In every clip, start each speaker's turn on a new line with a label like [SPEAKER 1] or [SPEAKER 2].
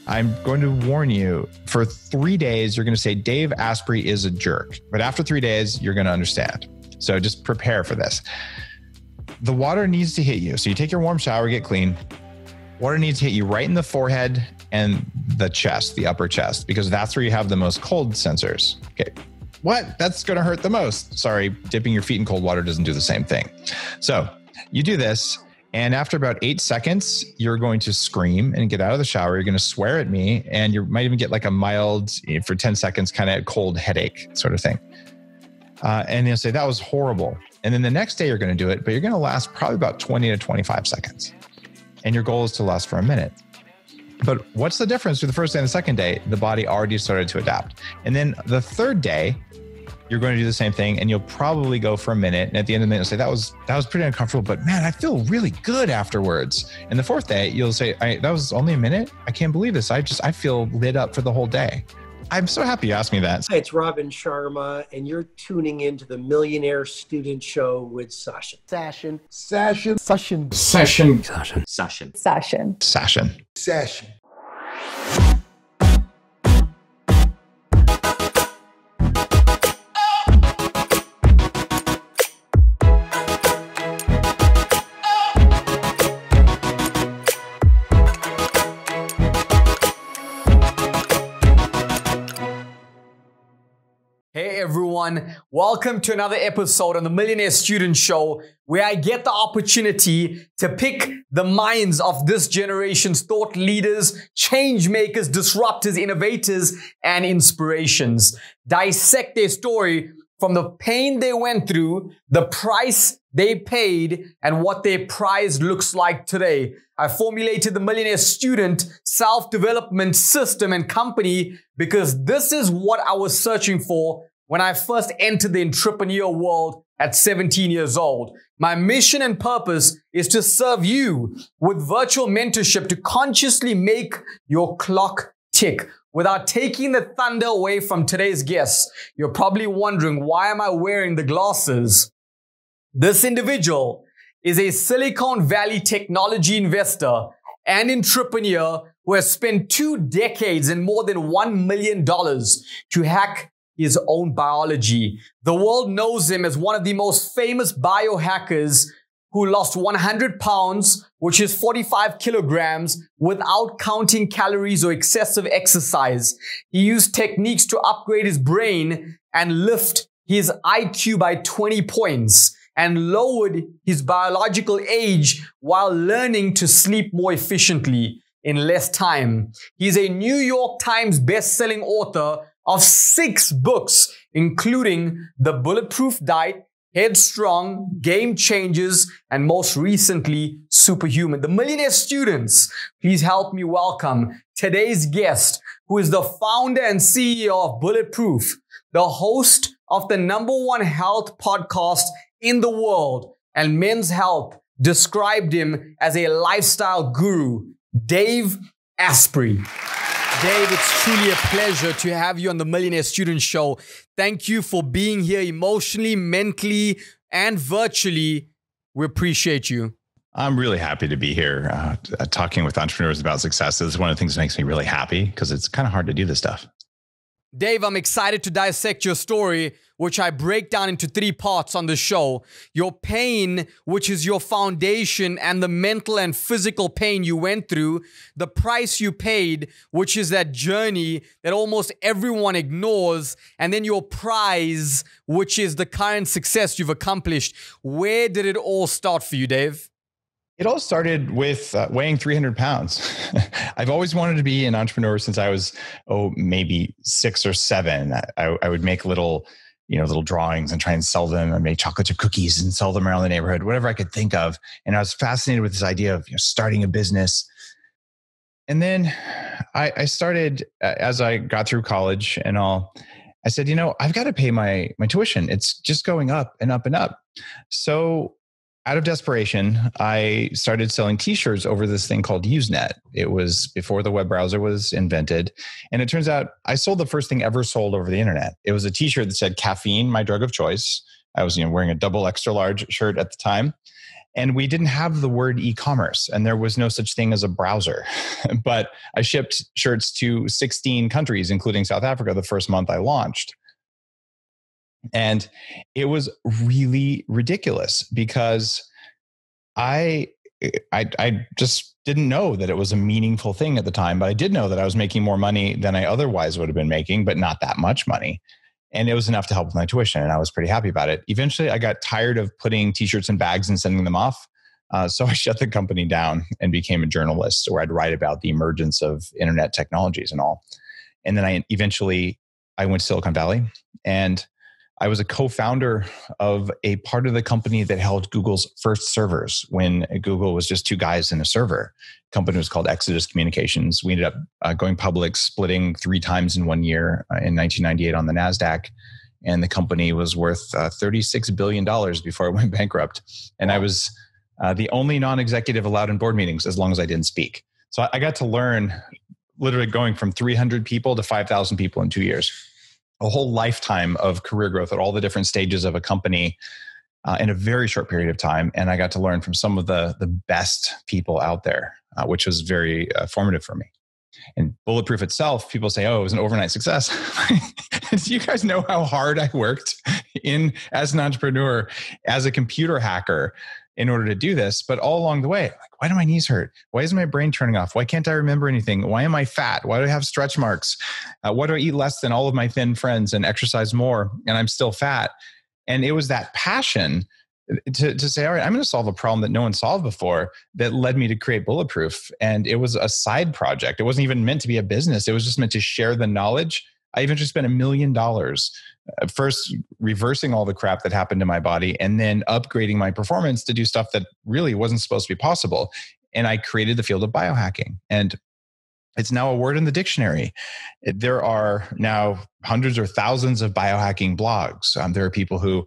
[SPEAKER 1] I'm going to warn you, for 3 days, you're going to say, Dave Asprey is a jerk. But after 3 days, you're going to understand. So just prepare for this. The water needs to hit you. So you take your warm shower, get clean. Water needs to hit you right in the forehead and the chest, the upper chest, because that's where you have the most cold sensors. Okay. What? That's going to hurt the most. Sorry, dipping your feet in cold water doesn't do the same thing. So you do this, and after about 8 seconds, you're going to scream and get out of the shower. You're going to swear at me, and you might even get like a mild, for 10 seconds, kind of cold headache sort of thing. And you'll say, that was horrible. And then the next day you're going to do it, but you're going to last probably about 20 to 25 seconds. And your goal is to last for a minute. But what's the difference between the first day and the second day? The body already started to adapt. And then the third day, you're going to do the same thing, and you'll probably go for a minute. And at the end of the minute, you'll say, that was pretty uncomfortable, but man, I feel really good afterwards. And the fourth day, you'll say, that was only a minute? I can't believe this. I feel lit up for the whole day. I'm so happy you asked me that.
[SPEAKER 2] Hi, it's Robin Sharma, and you're tuning into the Millionaire Student Show with Sashin.
[SPEAKER 3] Sashin.
[SPEAKER 4] Sashin.
[SPEAKER 3] Sashin.
[SPEAKER 4] Sashin.
[SPEAKER 2] Sashin.
[SPEAKER 5] Sashin.
[SPEAKER 1] Sashin.
[SPEAKER 4] Sashin.
[SPEAKER 2] Sashin.
[SPEAKER 5] Hey everyone, welcome to another episode on the Millionaire Student Show, where I get the opportunity to pick the minds of this generation's thought leaders, change makers, disruptors, innovators, and inspirations. Dissect their story from the pain they went through, the price they paid, and what their prize looks like today. I formulated the Millionaire Student self-development system and company because this is what I was searching for when I first entered the entrepreneur world at 17 years old. My mission and purpose is to serve you with virtual mentorship to consciously make your clock tick without taking the thunder away from today's guests. You're probably wondering, why am I wearing the glasses? This individual is a Silicon Valley technology investor and entrepreneur who has spent 2 decades and more than $1 million to hack his own biology. The world knows him as one of the most famous biohackers who lost 100 pounds, which is 45 kilograms, without counting calories or excessive exercise. He used techniques to upgrade his brain and lift his IQ by 20 points and lowered his biological age while learning to sleep more efficiently in less time. He's a New York Times best-selling author of 6 books, including The Bulletproof Diet, Headstrong, Game Changers, and most recently, Superhuman. The Millionaire Students, please help me welcome today's guest, who is the founder and CEO of Bulletproof, the host of the #1 health podcast in the world, and Men's Health described him as a lifestyle guru, Dave Asprey. Dave, it's truly a pleasure to have you on the Millionaire Student Show. Thank you for being here emotionally, mentally, and virtually. We appreciate you.
[SPEAKER 1] I'm really happy to be here. Talking with entrepreneurs about success is one of the things that makes me really happy because it's kind of hard to do this stuff.
[SPEAKER 5] Dave, I'm excited to dissect your story, which I break down into 3 parts on the show. Your pain, which is your foundation, and the mental and physical pain you went through. The price you paid, which is that journey that almost everyone ignores. And then your prize, which is the current success you've accomplished. Where did it all start for you, Dave?
[SPEAKER 1] It all started with weighing 300 pounds. I've always wanted to be an entrepreneur since I was, maybe 6 or 7. I would make little drawings and try and sell them. I made chocolate chip cookies and sell them around the neighborhood, whatever I could think of. And I was fascinated with this idea of starting a business. And then I started, as I got through college and all, I said, I've got to pay my tuition. It's just going up and up and up. So out of desperation, I started selling t-shirts over this thing called Usenet. It was before the web browser was invented. And it turns out I sold the first thing ever sold over the internet. It was a t-shirt that said caffeine, my drug of choice. I was wearing a double extra large shirt at the time. And we didn't have the word e-commerce, and there was no such thing as a browser. But I shipped shirts to 16 countries, including South Africa, the first month I launched. And it was really ridiculous because I just didn't know that it was a meaningful thing at the time, but I did know that I was making more money than I otherwise would have been making, but not that much money. And it was enough to help with my tuition, and I was pretty happy about it. Eventually, I got tired of putting t-shirts in bags and sending them off. So I shut the company down and became a journalist, where I'd write about the emergence of internet technologies and all. And then I went to Silicon Valley, and I was a co-founder of a part of the company that held Google's first servers when Google was just two guys in a server. The company was called Exodus Communications. We ended up going public, splitting 3 times in 1 year in 1998 on the NASDAQ. And the company was worth $36 billion before it went bankrupt. And I was the only non-executive allowed in board meetings as long as I didn't speak. So I got to learn literally going from 300 people to 5,000 people in 2 years. A whole lifetime of career growth at all the different stages of a company in a very short period of time. And I got to learn from some of the best people out there, which was very formative for me. And Bulletproof itself, people say, oh, it was an overnight success. Do you guys know how hard I worked as an entrepreneur, as a computer hacker, in order to do this? But all along the way, like, why do my knees hurt? Why is my brain turning off? Why can't I remember anything? Why am I fat? Why do I have stretch marks? Why do I eat less than all of my thin friends and exercise more, and I'm still fat? And it was that passion to say, all right, I'm going to solve a problem that no one solved before, that led me to create Bulletproof. And it was a side project. It wasn't even meant to be a business. It was just meant to share the knowledge. I eventually spent $1 million first reversing all the crap that happened to my body, and then upgrading my performance to do stuff that really wasn't supposed to be possible. And I created the field of biohacking. And it's now a word in the dictionary. There are now hundreds or thousands of biohacking blogs. There are people who,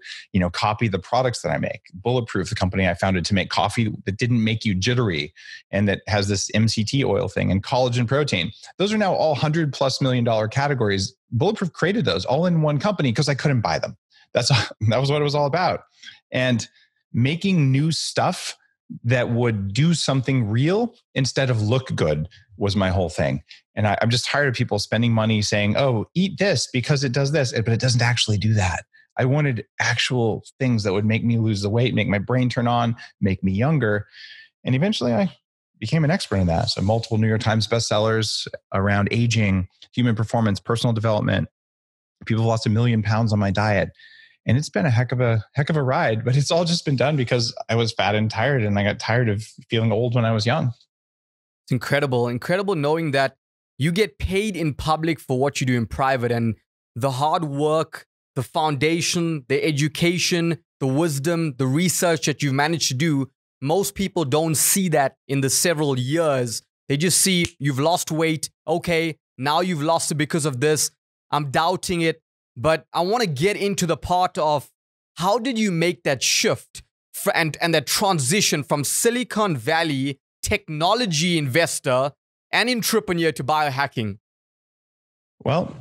[SPEAKER 1] copy the products that I make. Bulletproof, the company I founded to make coffee that didn't make you jittery and that has this MCT oil thing, and collagen protein. Those are now all $100+ million categories. Bulletproof created those all in one company because I couldn't buy them. That was what it was all about. And making new stuff that would do something real instead of look good was my whole thing. And I'm just tired of people spending money saying, oh, eat this because it does this, but it doesn't actually do that. I wanted actual things that would make me lose the weight, make my brain turn on, make me younger. And eventually I became an expert in that. So multiple New York Times bestsellers around aging, human performance, personal development. People have lost 1 million pounds on my diet. And it's been a heck of a ride, but it's all just been done because I was fat and tired, and I got tired of feeling old when I was young.
[SPEAKER 5] It's incredible knowing that you get paid in public for what you do in private, and the hard work, the foundation, the education, the wisdom, the research that you've managed to do. Most people don't see that in the several years. They just see you've lost weight. Okay, now you've lost it because of this. I'm doubting it. But I want to get into the part of how did you make that shift and that transition from Silicon Valley technology investor and entrepreneur to biohacking?
[SPEAKER 1] Well,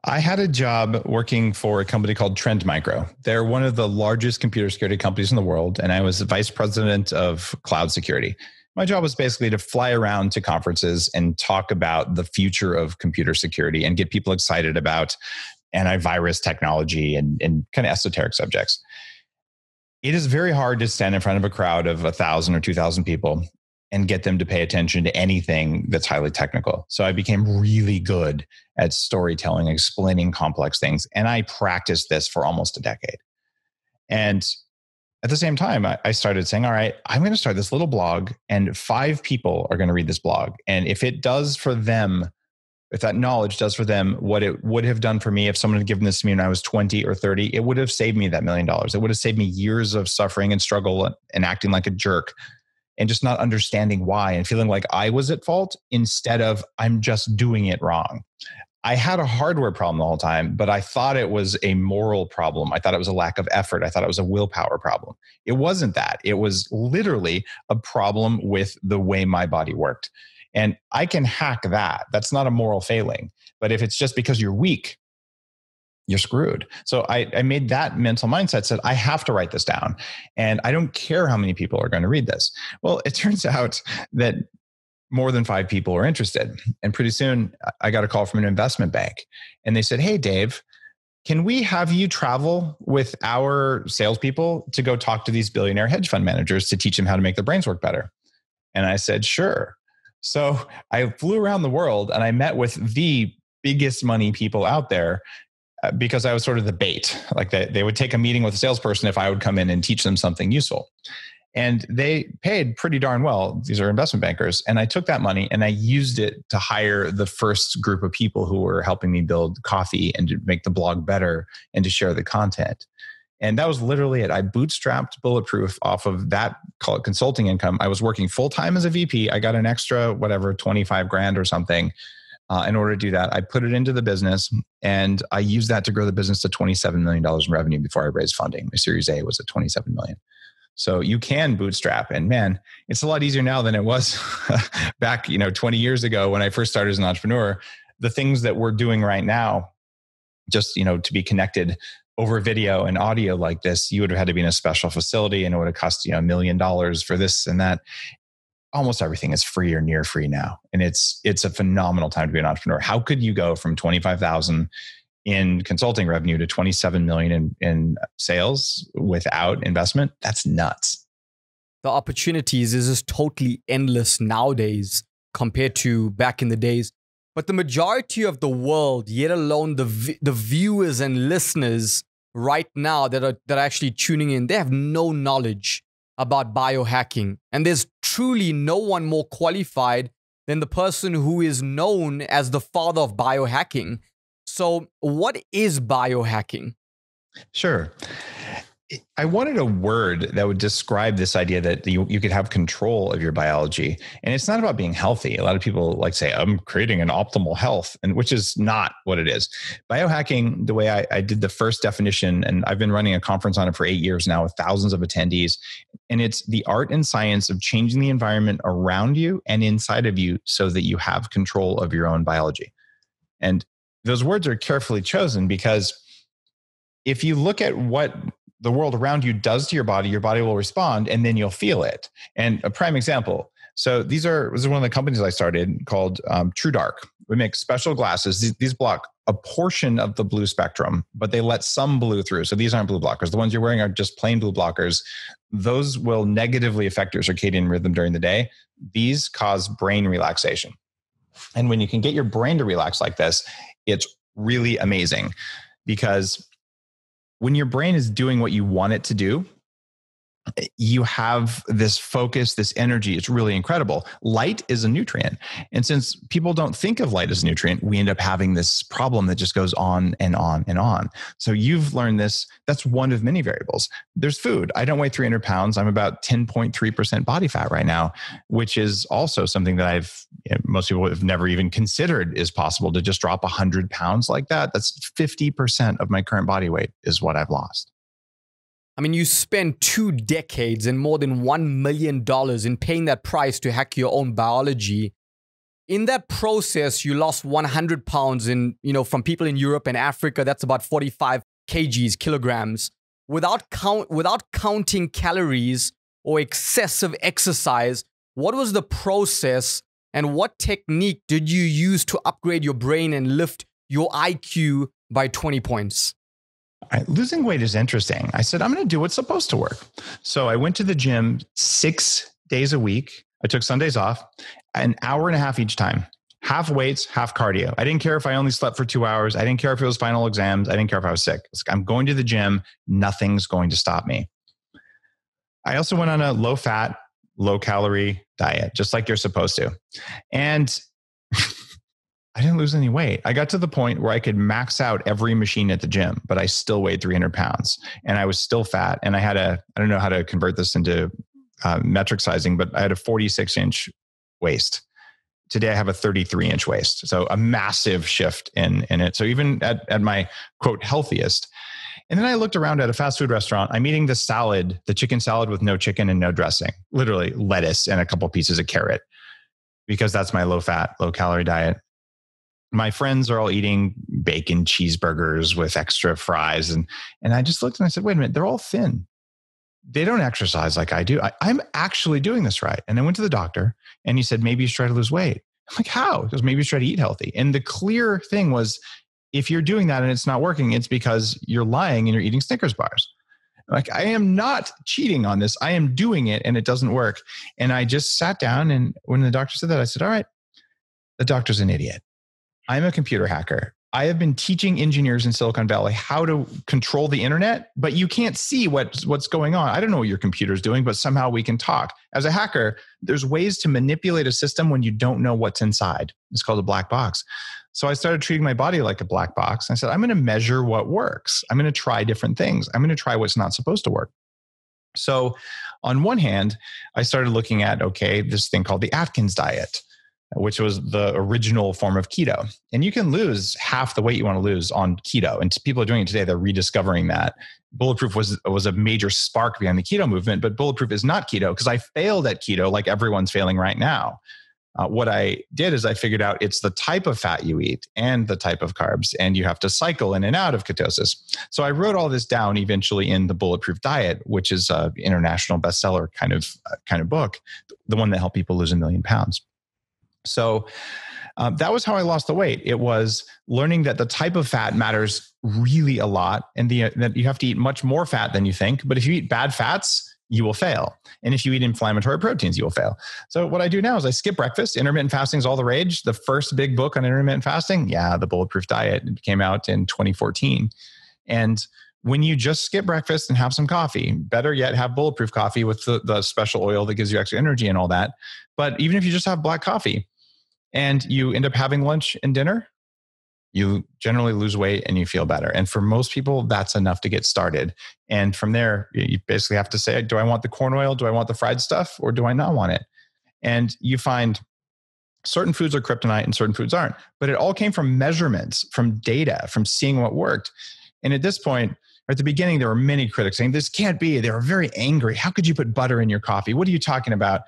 [SPEAKER 1] I had a job working for a company called Trend Micro. They're one of the largest computer security companies in the world, and I was the vice president of cloud security. My job was basically to fly around to conferences and talk about the future of computer security and get people excited about antivirus technology and kind of esoteric subjects. It is very hard to stand in front of a crowd of 1,000 or 2,000 people and get them to pay attention to anything that's highly technical. So I became really good at storytelling, explaining complex things. And I practiced this for almost a decade. And at the same time, I started saying, all right, I'm going to start this little blog, and 5 people are going to read this blog. And if it does for them, if that knowledge does for them what it would have done for me if someone had given this to me when I was 20 or 30, it would have saved me that $1 million. It would have saved me years of suffering and struggle and acting like a jerk and just not understanding why and feeling like I was at fault instead of I'm just doing it wrong. I had a hardware problem the whole time, but I thought it was a moral problem. I thought it was a lack of effort. I thought it was a willpower problem. It wasn't that. It was literally a problem with the way my body worked. And I can hack that. That's not a moral failing. But if it's just because you're weak, you're screwed. So I made that mental mindset, said, I have to write this down. And I don't care how many people are going to read this. Well, it turns out that more than 5 people were interested. And pretty soon I got a call from an investment bank and they said, hey, Dave, can we have you travel with our salespeople to go talk to these billionaire hedge fund managers to teach them how to make their brains work better? And I said, sure. So I flew around the world and I met with the biggest money people out there because I was sort of the bait. Like they would take a meeting with a salesperson if I would come in and teach them something useful. And they paid pretty darn well. These are investment bankers. And I took that money and I used it to hire the first group of people who were helping me build Coffee and to make the blog better and to share the content. And that was literally it. I bootstrapped Bulletproof off of that, call it consulting income. I was working full-time as a VP. I got an extra, 25 grand or something. In order to do that, I put it into the business and I used that to grow the business to $27 million in revenue before I raised funding. My Series A was at $27 million. So you can bootstrap, and man, it's a lot easier now than it was back, 20 years ago when I first started as an entrepreneur. The things that we're doing right now, just, to be connected over video and audio like this, you would have had to be in a special facility and it would have cost, $1 million for this and that. Almost everything is free or near free now. And it's a phenomenal time to be an entrepreneur. How could you go from 25,000 in consulting revenue to 27 million in sales without investment? That's nuts.
[SPEAKER 5] The opportunities is just totally endless nowadays compared to back in the days. But the majority of the world, yet alone the viewers and listeners right now that are actually tuning in, they have no knowledge about biohacking. And there's truly no one more qualified than the person who is known as the father of biohacking. So what is biohacking?
[SPEAKER 1] Sure. I wanted a word that would describe this idea that you could have control of your biology. And it's not about being healthy. A lot of people like say, I'm creating an optimal health, and which is not what it is. Biohacking, the way I did the first definition, and I've been running a conference on it for 8 years now with thousands of attendees. And it's the art and science of changing the environment around you and inside of you so that you have control of your own biology. And those words are carefully chosen because if you look at what the world around you does to your body will respond and then you'll feel it. And a prime example. So this is one of the companies I started called True Dark. We make special glasses. These block a portion of the blue spectrum, but they let some blue through. So these aren't blue blockers. The ones you're wearing are just plain blue blockers. Those will negatively affect your circadian rhythm during the day. These cause brain relaxation. And when you can get your brain to relax like this, it's really amazing because when your brain is doing what you want it to do, you have this focus, this energy. It's really incredible. Light is a nutrient. And since people don't think of light as a nutrient, we end up having this problem that just goes on and on and on. So you've learned this. That's one of many variables. There's food. I don't weigh 300 pounds. I'm about 10.3% body fat right now, which is also something that most people have never even considered is possible to just drop 100 pounds like that. That's 50% of my current body weight is what I've lost.
[SPEAKER 5] I mean, you spent 2 decades and more than $1 million in paying that price to hack your own biology. In that process, you lost 100 pounds from people in Europe and Africa. That's about 45 kilograms. Without counting calories or excessive exercise, what was the process and what technique did you use to upgrade your brain and lift your IQ by 20 points?
[SPEAKER 1] Losing weight is interesting. I said, I'm going to do what's supposed to work. So I went to the gym 6 days a week. I took Sundays off, an hour and a half each time, half weights, half cardio. I didn't care if I only slept for 2 hours. I didn't care if it was final exams. I didn't care if I was sick. I'm going to the gym. Nothing's going to stop me. I also went on a low fat, low calorie diet, just like you're supposed to. And I didn't lose any weight. I got to the point where I could max out every machine at the gym, but I still weighed 300 pounds and I was still fat. And I don't know how to convert this into metric sizing, but I had a 46-inch waist. Today I have a 33-inch waist. So a massive shift in it. So even at my quote healthiest. And then I looked around at a fast food restaurant. I'm eating the chicken salad with no chicken and no dressing, literally lettuce and a couple pieces of carrot, because that's my low fat, low calorie diet. my friends are all eating bacon cheeseburgers with extra fries. And I just looked and I said, wait a minute, they're all thin. They don't exercise like I do. I'm actually doing this right. And I went to the doctor and he said, maybe you should try to lose weight. I'm like, how? He goes, maybe you should try to eat healthy. And the clear thing was, if you're doing that and it's not working, it's because you're lying and you're eating Snickers bars. Like, I am not cheating on this. I am doing it and it doesn't work. And I just sat down, and when the doctor said that, I said, all right, the doctor's an idiot. I'm a computer hacker. I have been teaching engineers in Silicon Valley how to control the internet, but you can't see what's going on. I don't know what your computer's doing, but somehow we can talk. As a hacker, there's ways to manipulate a system when you don't know what's inside. It's called a black box. So I started treating my body like a black box. I said, I'm going to measure what works. I'm going to try different things. I'm going to try what's not supposed to work. So on one hand, I started looking at, okay, this thing called the Atkins diet, which was the original form of keto. And you can lose half the weight you want to lose on keto. And people are doing it today. They're rediscovering that. Bulletproof was a major spark behind the keto movement, but Bulletproof is not keto, because I failed at keto like everyone's failing right now. What I did is I figured out it's the type of fat you eat and the type of carbs, and you have to cycle in and out of ketosis. So I wrote all this down eventually in the Bulletproof Diet, which is an international bestseller kind of book, the one that helped people lose 1 million pounds. So that was how I lost the weight. It was learning that the type of fat matters really a lot, and that you have to eat much more fat than you think. But if you eat bad fats, you will fail. And if you eat inflammatory proteins, you will fail. So what I do now is I skip breakfast. Intermittent fasting is all the rage. The first big book on intermittent fasting, the Bulletproof Diet, it came out in 2014. And when you just skip breakfast and have some coffee, better yet, have bulletproof coffee with the special oil that gives you extra energy and all that. But even if you just have black coffee and you end up having lunch and dinner, you generally lose weight and you feel better. And for most people, that's enough to get started. And from there, you basically have to say, do I want the corn oil? Do I want the fried stuff? Or do I not want it? And you find certain foods are kryptonite and certain foods aren't. But it all came from measurements, from data, from seeing what worked. And at this point, at the beginning, there were many critics saying, this can't be. They were very angry. How could you put butter in your coffee? What are you talking about?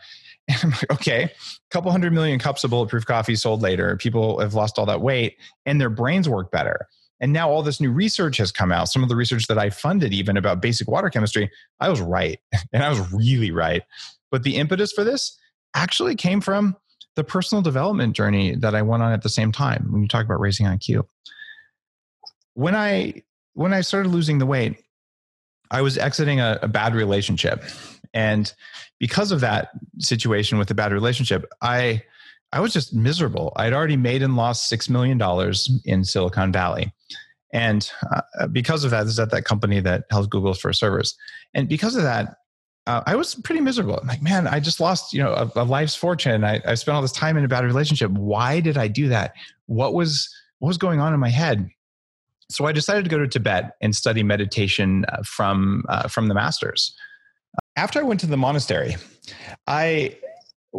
[SPEAKER 1] And I'm like, okay, a couple 100 million cups of bulletproof coffee sold later. People have lost all that weight and their brains work better. And now all this new research has come out. Some of the research that I funded even about basic water chemistry, I was right. And I was really right. But the impetus for this actually came from the personal development journey that I went on at the same time. When you talk about raising IQ, when I started losing the weight, I was exiting a bad relationship. And because of that situation with the bad relationship, I was just miserable. I'd already made and lost $6 million in Silicon Valley. And because of that, this is at that company that held Google's first servers. And because of that, I was pretty miserable. I'm like, man, I just lost, a life's fortune. I spent all this time in a bad relationship. Why did I do that? What was going on in my head? So I decided to go to Tibet and study meditation from the masters. After I went to the monastery, I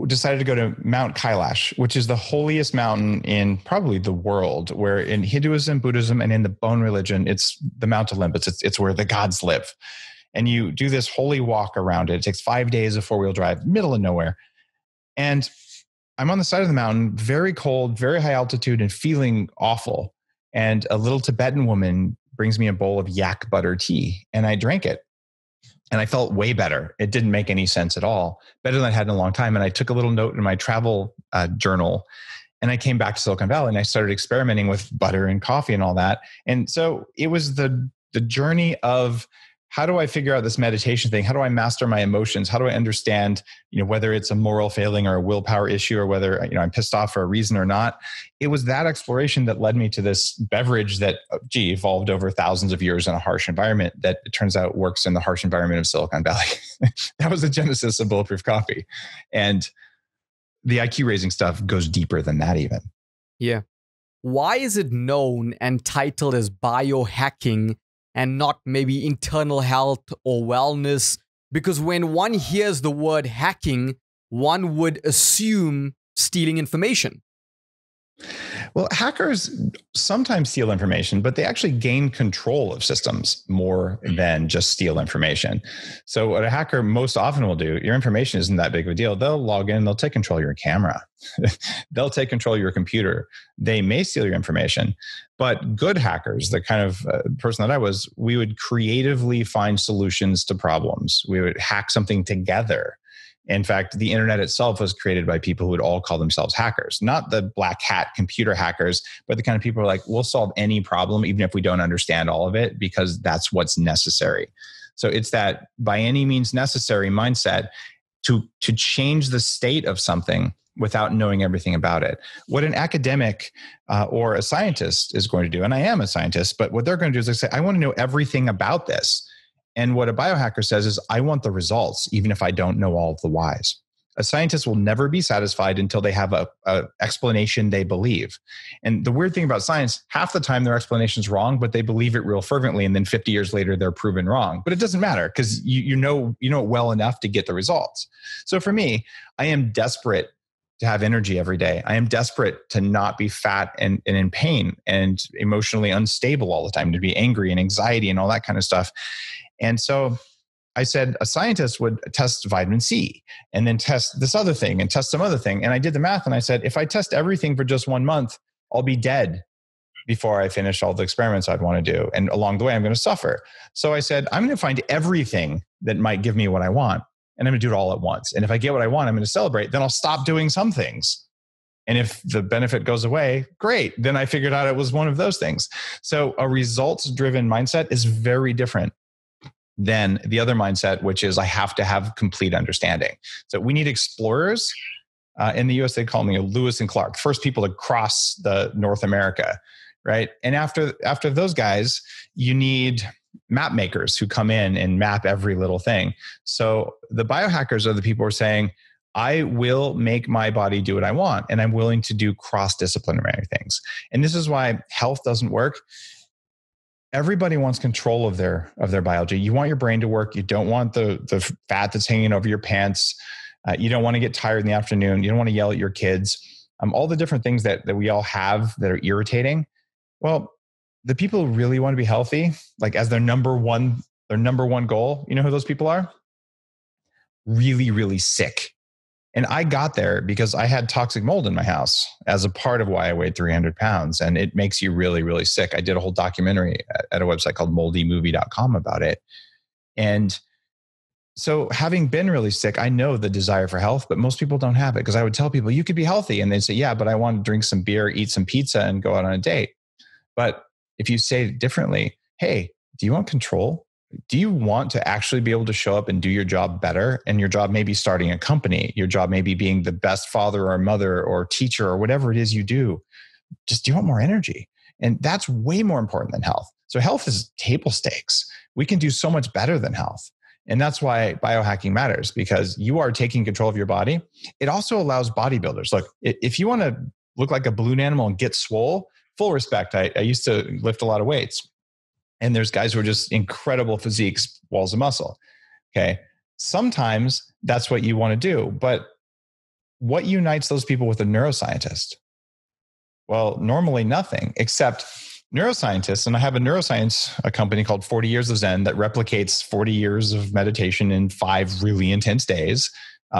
[SPEAKER 1] decided to go to Mount Kailash, which is the holiest mountain in probably the world, where in Hinduism, Buddhism, and in the Bon religion, it's the Mount Olympus. It's where the gods live. And you do this holy walk around it. It takes 5 days of 4-wheel drive, middle of nowhere. And I'm on the side of the mountain, very cold, very high altitude, and feeling awful. And a little Tibetan woman brings me a bowl of yak butter tea, and I drank it. And I felt way better. It didn't make any sense at all. Better than I had in a long time. And I took a little note in my travel journal, and I came back to Silicon Valley and I started experimenting with butter and coffee and all that. And so it was the journey of, how do I figure out this meditation thing? How do I master my emotions? How do I understand, whether it's a moral failing or a willpower issue, or whether, I'm pissed off for a reason or not? It was that exploration that led me to this beverage that, evolved over thousands of years in a harsh environment that it turns out works in the harsh environment of Silicon Valley. That was the genesis of Bulletproof Coffee. And the IQ raising stuff goes deeper than that even.
[SPEAKER 5] Yeah. Why is it known and titled as biohacking and not maybe internal health or wellness? Because when one hears the word hacking, one would assume stealing information.
[SPEAKER 1] Well, hackers sometimes steal information, but they actually gain control of systems more than just steal information. So what a hacker most often will do, your information isn't that big of a deal. They'll log in, they'll take control of your camera. They'll take control of your computer. They may steal your information, but good hackers, the kind of person that I was, we would creatively find solutions to problems. We would hack something together. In fact, the internet itself was created by people who would all call themselves hackers, not the black hat computer hackers, but the kind of people who are like, we'll solve any problem, even if we don't understand all of it, because that's what's necessary. So it's that by any means necessary mindset to change the state of something without knowing everything about it. What an academic or a scientist is going to do, and I am a scientist, but what they're going to do is they say, I want to know everything about this. And what a biohacker says is, I want the results, even if I don't know all of the whys. A scientist will never be satisfied until they have a explanation they believe. And the weird thing about science, half the time their explanation's wrong, but they believe it real fervently. And then 50 years later, they're proven wrong. But it doesn't matter because you know it well enough to get the results. So for me, I am desperate to have energy every day. I am desperate to not be fat and in pain and emotionally unstable all the time, to be angry and anxiety and all that kind of stuff. And so I said a scientist would test vitamin C and then test this other thing and test some other thing. And I did the math and I said, if I test everything for just 1 month, I'll be dead before I finish all the experiments I'd want to do. And along the way, I'm going to suffer. So I said, I'm going to find everything that might give me what I want. And I'm going to do it all at once. And if I get what I want, I'm going to celebrate. Then I'll stop doing some things. And if the benefit goes away, great. Then I figured out it was one of those things. So a results-driven mindset is very different than the other mindset, which is I have to have complete understanding. So we need explorers. In the US, they call me Lewis and Clark, first people to cross the North America, right? And after those guys, you need map makers who come in and map every little thing. So the biohackers are the people who are saying, I will make my body do what I want, and I'm willing to do cross-disciplinary things. And this is why health doesn't work. Everybody wants control of their biology. You want your brain to work. You don't want the fat that's hanging over your pants. You don't want to get tired in the afternoon. You don't want to yell at your kids. All the different things that we all have that are irritating. Well, the people who really want to be healthy, like as their number one goal, you know who those people are? Really, really sick. And I got there because I had toxic mold in my house as a part of why I weighed 300 pounds. And it makes you really, really sick. I did a whole documentary at a website called moldymovie.com about it. And so having been really sick, I know the desire for health, but most people don't have it, because I would tell people, you could be healthy. And they'd say, yeah, but I want to drink some beer, eat some pizza, and go out on a date. But if you say it differently, hey, do you want control? Do you want to actually be able to show up and do your job better? And your job may be starting a company. Your job may be being the best father or mother or teacher or whatever it is you do. Just do you want more energy? And that's way more important than health. So health is table stakes. We can do so much better than health. And that's why biohacking matters, because you are taking control of your body. It also allows bodybuilders. Look, if you want to look like a balloon animal and get swole, full respect. I used to lift a lot of weights. And there's guys who are just incredible physiques, walls of muscle. Okay. Sometimes that's what you want to do. But what unites those people with a neuroscientist? Well, normally nothing, except neuroscientists. And I have a company called 40 Years of Zen that replicates 40 years of meditation in 5 really intense days,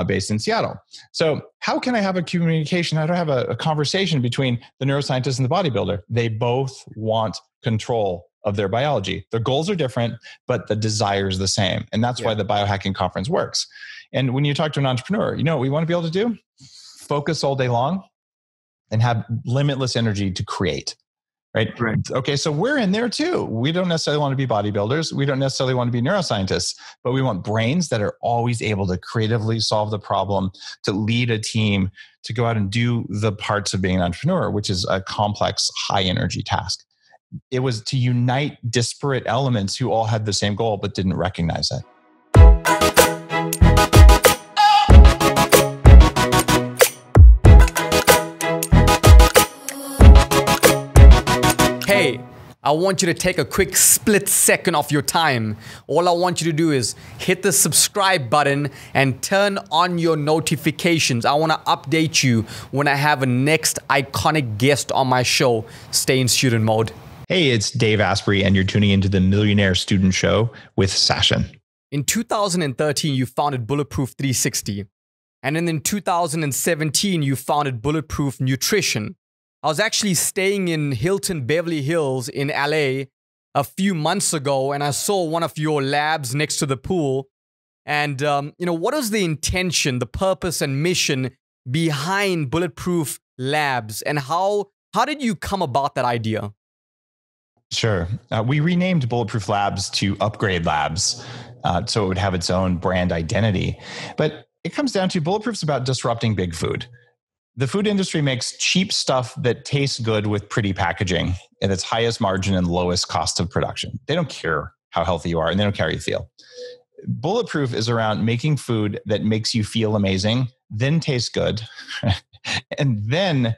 [SPEAKER 1] based in Seattle. So how can I have a communication? How do I have a conversation between the neuroscientist and the bodybuilder? They both want control of their biology. Their goals are different, but the desire is the same. And that's why the biohacking conference works. And when you talk to an entrepreneur, you know what we want to be able to do? Focus all day long and have limitless energy to create. Right? Okay, so we're in there too. We don't necessarily want to be bodybuilders. We don't necessarily want to be neuroscientists, but we want brains that are always able to creatively solve the problem, to lead a team, to go out and do the parts of being an entrepreneur, which is a complex, high energy task. It was to unite disparate elements who all had the same goal, but didn't recognize it.
[SPEAKER 5] Hey, I want you to take a quick split second of your time. All I want you to do is hit the subscribe button and turn on your notifications. I want to update you when I have a next iconic guest on my show. Stay in student mode.
[SPEAKER 1] Hey, it's Dave Asprey, and you're tuning into the Millionaire Student Show with Sashin.
[SPEAKER 5] In 2013, you founded Bulletproof 360. And then in 2017, you founded Bulletproof Nutrition. I was actually staying in Hilton Beverly Hills in LA a few months ago, and I saw one of your labs next to the pool. And, what is the intention, the purpose and mission behind Bulletproof Labs, and how did you come about that idea?
[SPEAKER 1] Sure. We renamed Bulletproof Labs to Upgrade Labs, so it would have its own brand identity. But it comes down to Bulletproof's about disrupting big food. The food industry makes cheap stuff that tastes good with pretty packaging at its highest margin and lowest cost of production. They don't care how healthy you are, and they don't care how you feel. Bulletproof is around making food that makes you feel amazing, then tastes good, and then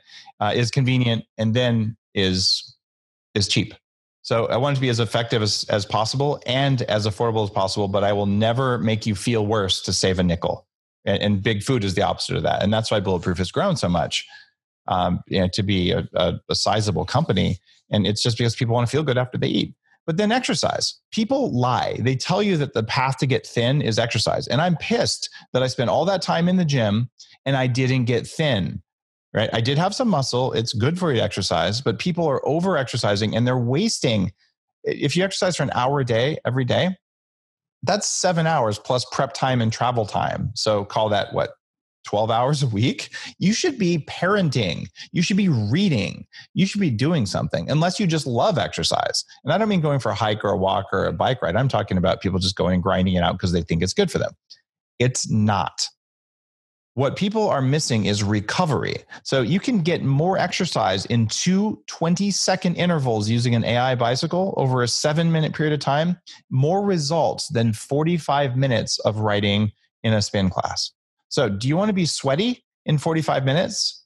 [SPEAKER 1] is convenient, and then is cheap. So I want it to be as effective as possible and as affordable as possible, but I will never make you feel worse to save a nickel. And big food is the opposite of that. And that's why Bulletproof has grown so much to be a sizable company. And it's just because people want to feel good after they eat. But then exercise. People lie. They tell you that the path to get thin is exercise. And I'm pissed that I spent all that time in the gym and I didn't get thin. Right? I did have some muscle. It's good for you to exercise, but people are over exercising and they're wasting. If you exercise for an hour a day, every day, that's 7 hours plus prep time and travel time. So call that 12 hours a week? You should be parenting. You should be reading. You should be doing something, unless you just love exercise. And I don't mean going for a hike or a walk or a bike ride. I'm talking about people just going and grinding it out because they think it's good for them. It's not. What people are missing is recovery. So you can get more exercise in 2 20-second intervals using an AI bicycle over a 7-minute period of time, more results than 45 minutes of writing in a spin class. So do you want to be sweaty in 45 minutes?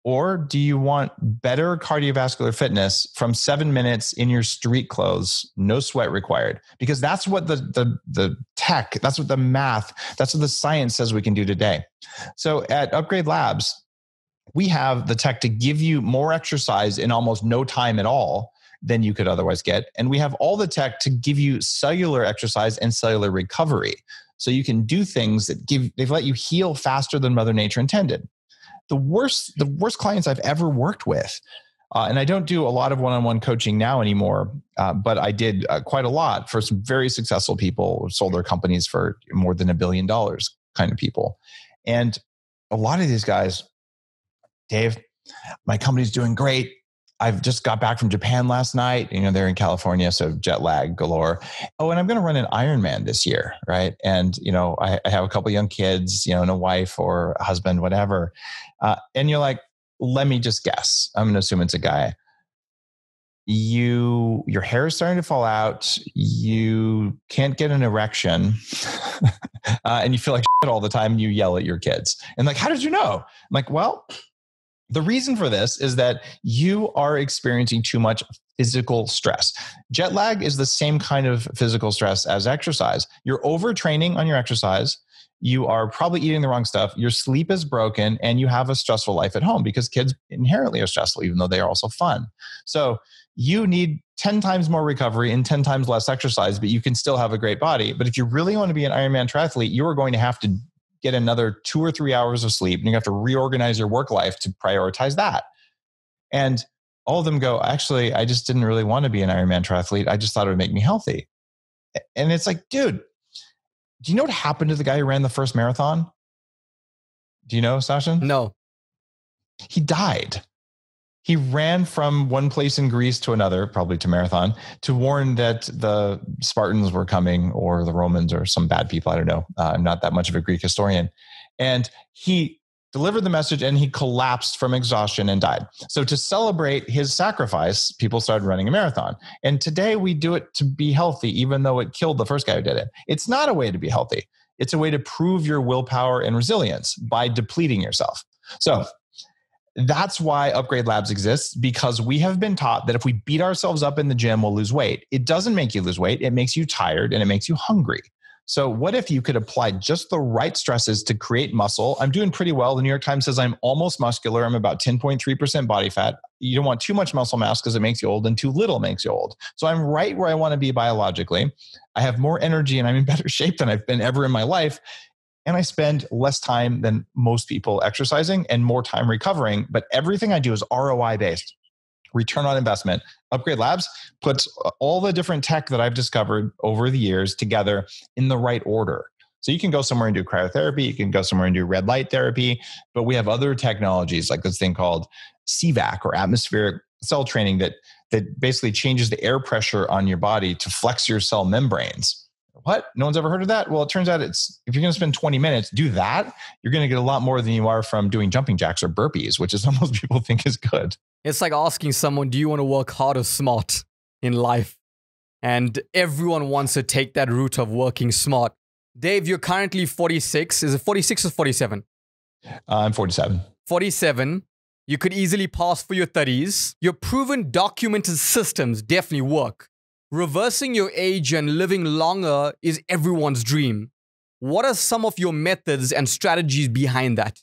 [SPEAKER 1] Or do you want better cardiovascular fitness from 7 minutes in your street clothes, no sweat required? Because that's what the tech, that's what the math, that's what the science says we can do today. So at Upgrade Labs, we have the tech to give you more exercise in almost no time at all than you could otherwise get. And we have all the tech to give you cellular exercise and cellular recovery. So you can do things that they've let you heal faster than Mother Nature intended. The worst clients I've ever worked with, and I don't do a lot of one-on-one coaching now anymore, but I did quite a lot for some very successful people who sold their companies for more than $1 billion kind of people. And a lot of these guys, Dave, my company's doing great. I've just got back from Japan last night. They're in California, so jet lag galore. Oh, and I'm going to run an Ironman this year, right? And, I have a couple young kids, and a wife or a husband, whatever. And you're like, let me just guess. I'm going to assume it's a guy. Your hair is starting to fall out. You can't get an erection. And you feel like shit all the time. You yell at your kids. And like, how did you know? I'm like, well, the reason for this is that you are experiencing too much physical stress. Jet lag is the same kind of physical stress as exercise. You're overtraining on your exercise. You are probably eating the wrong stuff. Your sleep is broken and you have a stressful life at home because kids inherently are stressful, even though they are also fun. So you need 10 times more recovery and 10 times less exercise, but you can still have a great body. But if you really want to be an Ironman triathlete, you are going to have to get another 2 or 3 hours of sleep, and you have to reorganize your work life to prioritize that. And all of them go, actually, I just didn't really want to be an Ironman triathlete. I just thought it would make me healthy. And it's like, dude, do you know what happened to the guy who ran the first marathon? Do you know, Sashin?
[SPEAKER 5] No.
[SPEAKER 1] He died. He ran from one place in Greece to another, probably to marathon, to warn that the Spartans were coming, or the Romans, or some bad people. I don't know. I'm not that much of a Greek historian. And he delivered the message and he collapsed from exhaustion and died. So to celebrate his sacrifice, people started running a marathon. And today we do it to be healthy, even though it killed the first guy who did it. It's not a way to be healthy. It's a way to prove your willpower and resilience by depleting yourself. So That's why Upgrade Labs exists, because we have been taught that if we beat ourselves up in the gym, we'll lose weight. It doesn't make you lose weight. It makes you tired and it makes you hungry. So what if you could apply just the right stresses to create muscle? I'm doing pretty well. The New York Times says I'm almost muscular. I'm about 10.3% body fat. You don't want too much muscle mass because it makes you old, and too little makes you old. So I'm right where I want to be biologically. I have more energy and I'm in better shape than I've been ever in my life. And I spend less time than most people exercising and more time recovering. But everything I do is ROI based, return on investment. Upgrade Labs puts all the different tech that I've discovered over the years together in the right order. So you can go somewhere and do cryotherapy. You can go somewhere and do red light therapy. But we have other technologies like this thing called CVAC, or atmospheric cell training, that basically changes the air pressure on your body to flex your cell membranes. What? No one's ever heard of that? Well, it turns out if you're going to spend 20 minutes, do that, you're going to get a lot more than you are from doing jumping jacks or burpees, which is what most people think is good.
[SPEAKER 5] It's like asking someone, do you want to work hard or smart in life? And everyone wants to take that route of working smart. Dave, you're currently 46. Is it 46 or 47?
[SPEAKER 1] I'm 47.
[SPEAKER 5] 47. You could easily pass for your 30s. Your proven documented systems definitely work. Reversing your age and living longer is everyone's dream. What are some of your methods and strategies behind that?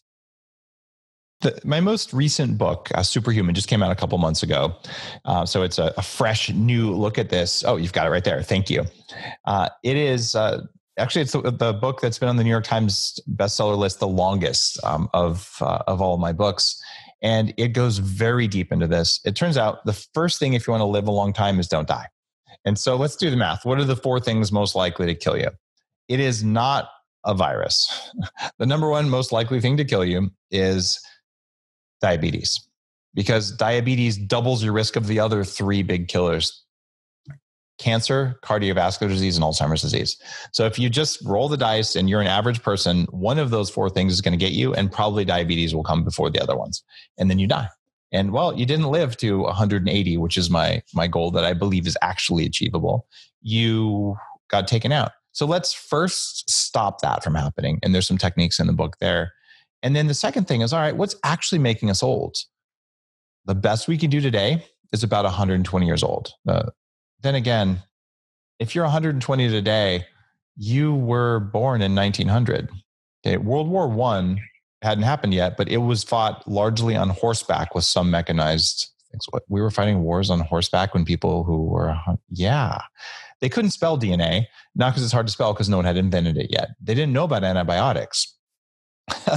[SPEAKER 1] My most recent book, Superhuman, just came out a couple months ago. So it's a fresh, new look at this. Oh, you've got it right there. Thank you. It is actually, it's the book that's been on the New York Times bestseller list the longest of all of my books. And it goes very deep into this. It turns out the first thing, if you want to live a long time, is don't die. And so let's do the math. What are the 4 things most likely to kill you? It is not a virus. The number one most likely thing to kill you is diabetes, because diabetes doubles your risk of the other 3 big killers: cancer, cardiovascular disease, and Alzheimer's disease. So if you just roll the dice and you're an average person, one of those 4 things is going to get you, and probably diabetes will come before the other ones. And then you die. And well, you didn't live to 180, which is my goal that I believe is actually achievable. You got taken out. So let's first stop that from happening. And there's some techniques in the book there. And then the second thing is, all right, what's actually making us old? The best we can do today is about 120 years old. Then again, if you're 120 today, you were born in 1900. Okay, World War I hadn't happened yet, but it was fought largely on horseback with some mechanized things. We were fighting wars on horseback when people who were, they couldn't spell DNA, not because it's hard to spell, because no one had invented it yet. They didn't know about antibiotics.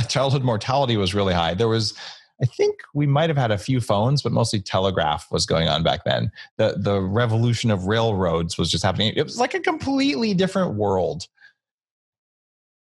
[SPEAKER 1] Childhood mortality was really high. There was, I think we might have had a few phones, but mostly telegraph was going on back then. The revolution of railroads was just happening. It was like a completely different world.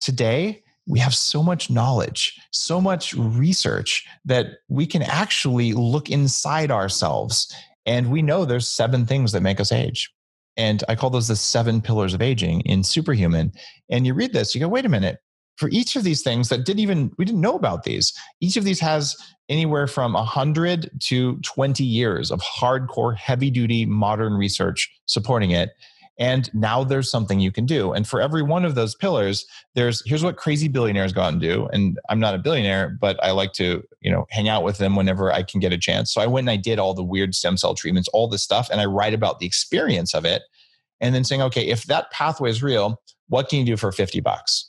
[SPEAKER 1] Today, we have so much knowledge, so much research that we can actually look inside ourselves. And we know there's 7 things that make us age. And I call those the 7 pillars of aging in Superhuman. And you read this, you go, wait a minute. For each of these things we didn't know about these. Each of these has anywhere from 100 to 20 years of hardcore, heavy duty, modern research supporting it. And now there's something you can do. And for every one of those pillars, here's what crazy billionaires go out and do. And I'm not a billionaire, but I like to, hang out with them whenever I can get a chance. So I went and I did all the weird stem cell treatments, all this stuff, and I write about the experience of it. And then saying, okay, if that pathway is real, what can you do for $50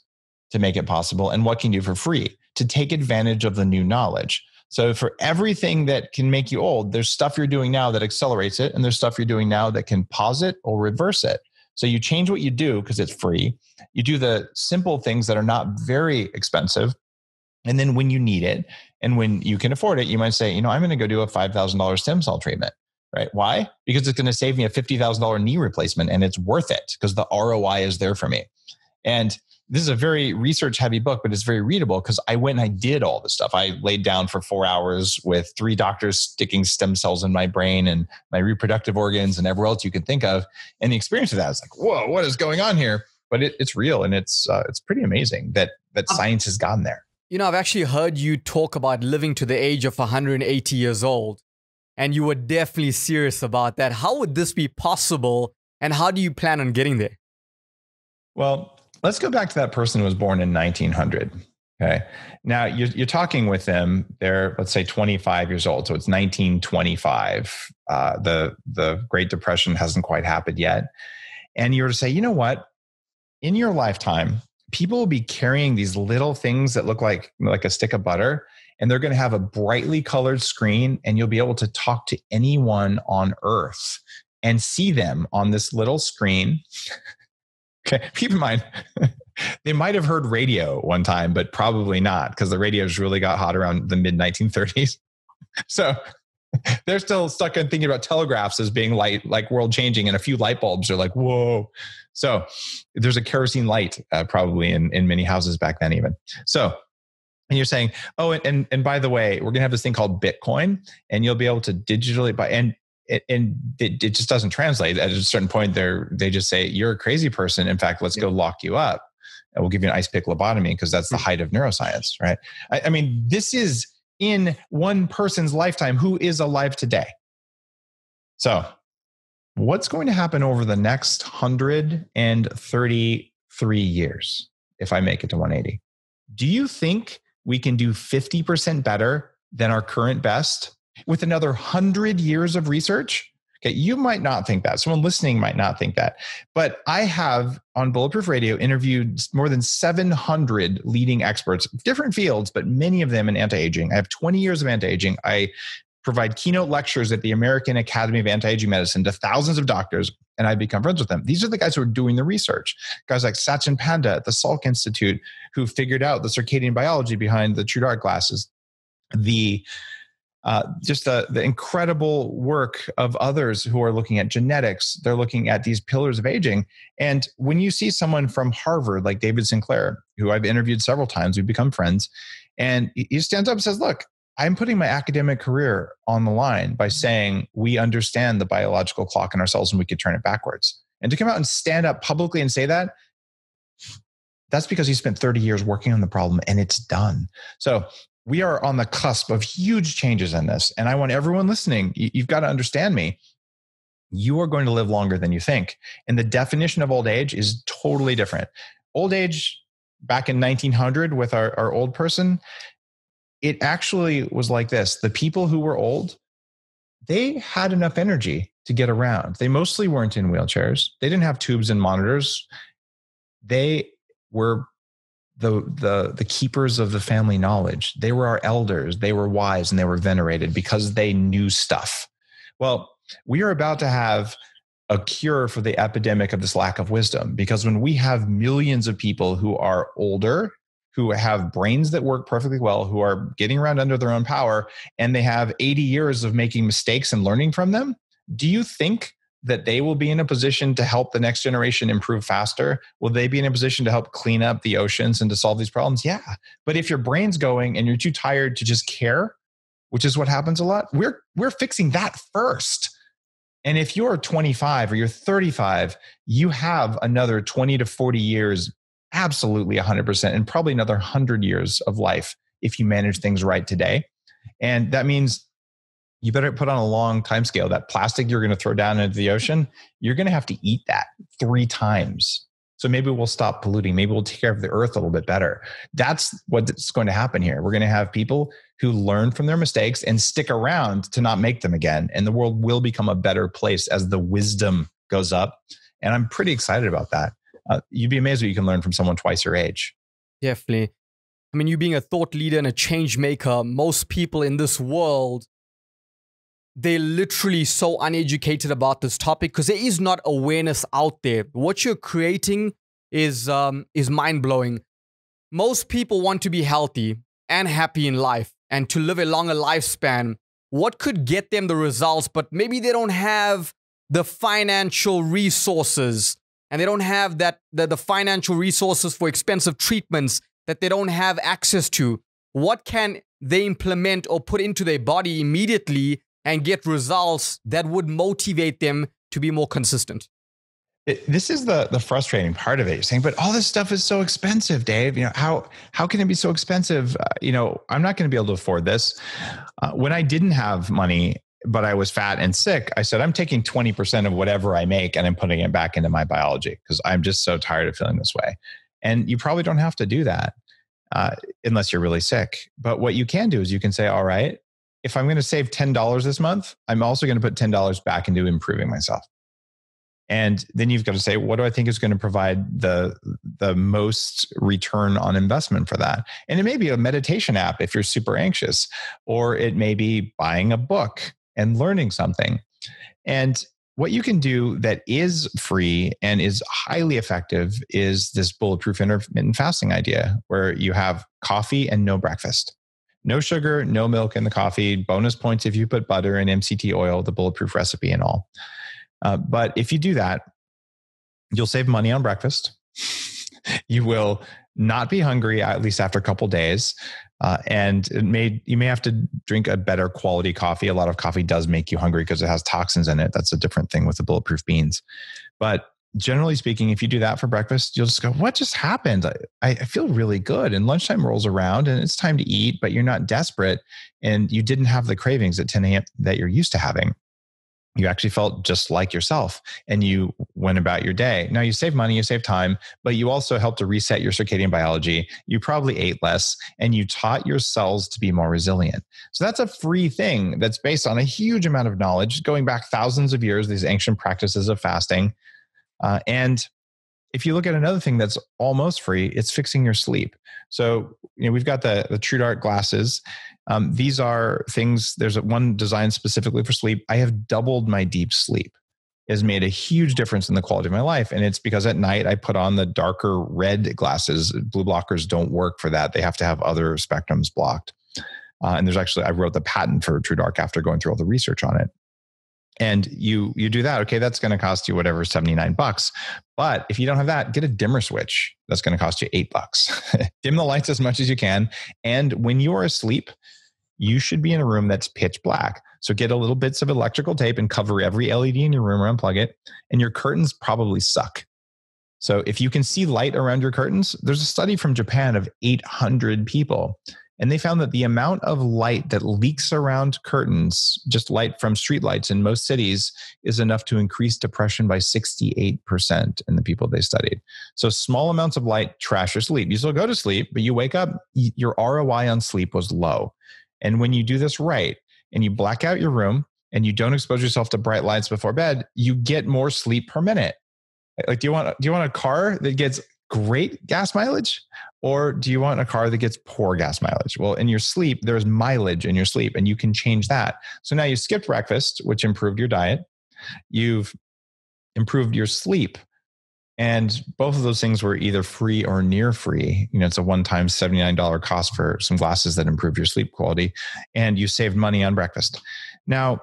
[SPEAKER 1] to make it possible? And what can you do for free to take advantage of the new knowledge? So for everything that can make you old, there's stuff you're doing now that accelerates it. And there's stuff you're doing now that can pause it or reverse it. So you change what you do because it's free. You do the simple things that are not very expensive. And then when you need it and when you can afford it, you might say, I'm going to go do a $5,000 stem cell treatment, right? Why? Because it's going to save me a $50,000 knee replacement, and it's worth it because the ROI is there for me. And this is a very research-heavy book, but it's very readable because I went and I did all this stuff. I laid down for 4 hours with 3 doctors sticking stem cells in my brain and my reproductive organs and everywhere else you can think of. And the experience of that is like, whoa, what is going on here? But it's real, and it's pretty amazing that science has gotten there.
[SPEAKER 5] I've actually heard you talk about living to the age of 180 years old, and you were definitely serious about that. How would this be possible, and how do you plan on getting there?
[SPEAKER 1] Well, let's go back to that person who was born in 1900. Okay. Now you're talking with them. They're, let's say, 25 years old. So it's 1925. The Great Depression hasn't quite happened yet. And you're to say, you know what? In your lifetime, people will be carrying these little things that look like a stick of butter, and they're going to have a brightly colored screen, and you'll be able to talk to anyone on earth and see them on this little screen. Okay. Keep in mind, they might have heard radio one time, but probably not, because the radios really got hot around the mid 1930s. So they're still stuck in thinking about telegraphs as being like world changing, and a few light bulbs are like, whoa. So there's a kerosene light probably in many houses back then even. So, and you're saying, oh, and by the way, we're going to have this thing called Bitcoin, and you'll be able to digitally buy, and it just doesn't translate. At a certain point, they just say, you're a crazy person. In fact, let's go lock you up, and we'll give you an ice pick lobotomy, because that's the height of neuroscience, right? I mean, this is in one person's lifetime who is alive today. So what's going to happen over the next 133 years if I make it to 180? Do you think we can do 50% better than our current best with another 100 years of research? Okay, you might not think that. Someone listening might not think that. But I have, on Bulletproof Radio, interviewed more than 700 leading experts, different fields, but many of them in anti-aging. I have 20 years of anti-aging. I provide keynote lectures at the American Academy of Anti-Aging Medicine to thousands of doctors, and I've become friends with them. These are the guys who are doing the research. Guys like Sachin Panda at the Salk Institute, who figured out the circadian biology behind the true dark glasses. Just the incredible work of others who are looking at genetics. They're looking at these pillars of aging. And when you see someone from Harvard, like David Sinclair, who I've interviewed several times, we've become friends, and he stands up and says, look, I'm putting my academic career on the line by saying we understand the biological clock in our cells and we could turn it backwards. And to come out and stand up publicly and say that, that's because he spent 30 years working on the problem, and it's done. So we are on the cusp of huge changes in this. And I want everyone listening, you've got to understand me. You are going to live longer than you think. And the definition of old age is totally different. Old age back in 1900 with our old person, it actually was like this. The people who were old, they had enough energy to get around. They mostly weren't in wheelchairs. They didn't have tubes and monitors. They were the keepers of the family knowledge. They were our elders. They were wise, and they were venerated because they knew stuff. Well, we are about to have a cure for the epidemic of this lack of wisdom, because when we have millions of people who are older, who have brains that work perfectly well, who are getting around under their own power, and they have 80 years of making mistakes and learning from them, do you think that they will be in a position to help the next generation improve faster? Will they be in a position to help clean up the oceans and to solve these problems? Yeah. But if your brain's going and you're too tired to just care, which is what happens a lot, we're fixing that first. And if you're 25 or you're 35, you have another 20 to 40 years, absolutely 100%, and probably another 100 years of life if you manage things right today. And that means you better put on a long time scale. That plastic you're going to throw down into the ocean, you're going to have to eat that 3 times. So maybe we'll stop polluting. Maybe we'll take care of the earth a little bit better. That's what's going to happen here. We're going to have people who learn from their mistakes and stick around to not make them again. And the world will become a better place as the wisdom goes up. And I'm pretty excited about that. You'd be amazed what you can learn from someone twice your age.
[SPEAKER 5] Definitely. I mean, you being a thought leader and a change maker, most people in this world, they're literally so uneducated about this topic because there is not awareness out there. What you're creating is mind-blowing. Most people want to be healthy and happy in life and to live a longer lifespan. What could get them the results, but maybe they don't have the financial resources, and they don't have the financial resources for expensive treatments that they don't have access to. What can they implement or put into their body immediately and get results that would motivate them to be more consistent?
[SPEAKER 1] This is the frustrating part of it. You're saying, but all this stuff is so expensive, Dave. You know, how can it be so expensive? I'm not going to be able to afford this. When I didn't have money, but I was fat and sick, I said, I'm taking 20% of whatever I make and I'm putting it back into my biology because I'm just so tired of feeling this way. And you probably don't have to do that. unless you're really sick. But what you can do is you can say, all right, if I'm going to save $10 this month, I'm also going to put $10 back into improving myself. And then you've got to say, what do I think is going to provide the most return on investment for that? And it may be a meditation app if you're super anxious, or it may be buying a book and learning something. And what you can do that is free and is highly effective is this bulletproof intermittent fasting idea, where you have coffee and no breakfast. No sugar, no milk in the coffee. Bonus points if you put butter and MCT oil, the bulletproof recipe and all. But if you do that, you'll save money on breakfast. You will not be hungry, at least after a couple of days. And you may have to drink a better quality coffee. A lot of coffee does make you hungry because it has toxins in it. That's a different thing with the bulletproof beans. But generally speaking, if you do that for breakfast, you'll just go, what just happened? I feel really good. And lunchtime rolls around and it's time to eat, but you're not desperate. And you didn't have the cravings at 10 a.m. that you're used to having. You actually felt just like yourself and you went about your day. Now you save money, you save time, but you also helped to reset your circadian biology. You probably ate less and you taught your cells to be more resilient. So that's a free thing that's based on a huge amount of knowledge going back thousands of years, these ancient practices of fasting. And if you look at another thing that's almost free, it's fixing your sleep. So, we've got the True Dark glasses. These are things, there's one designed specifically for sleep. I have doubled my deep sleep. It has made a huge difference in the quality of my life. And it's because at night I put on the darker red glasses. Blue blockers don't work for that. They have to have other spectrums blocked. And I wrote the patent for True Dark after going through all the research on it. And you do that, okay, that's going to cost you whatever, $79. But if you don't have that, get a dimmer switch. That's going to cost you $8. Dim the lights as much as you can. And when you're asleep, you should be in a room that's pitch black. So get a little bits of electrical tape and cover every LED in your room or unplug it. And your curtains probably suck. So if you can see light around your curtains, there's a study from Japan of 800 people. And they found that the amount of light that leaks around curtains, just light from streetlights in most cities, is enough to increase depression by 68% in the people they studied. So small amounts of light trash your sleep. You still go to sleep, but you wake up, your ROI on sleep was low. And when you do this right, and you black out your room, and you don't expose yourself to bright lights before bed, you get more sleep per minute. Like, do you want a car that gets great gas mileage, or do you want a car that gets poor gas mileage? Well, in your sleep, there's mileage in your sleep, and you can change that. So now you skipped breakfast, which improved your diet. You've improved your sleep. And both of those things were either free or near free. It's a one-time $79 cost for some glasses that improve your sleep quality. And you saved money on breakfast. Now,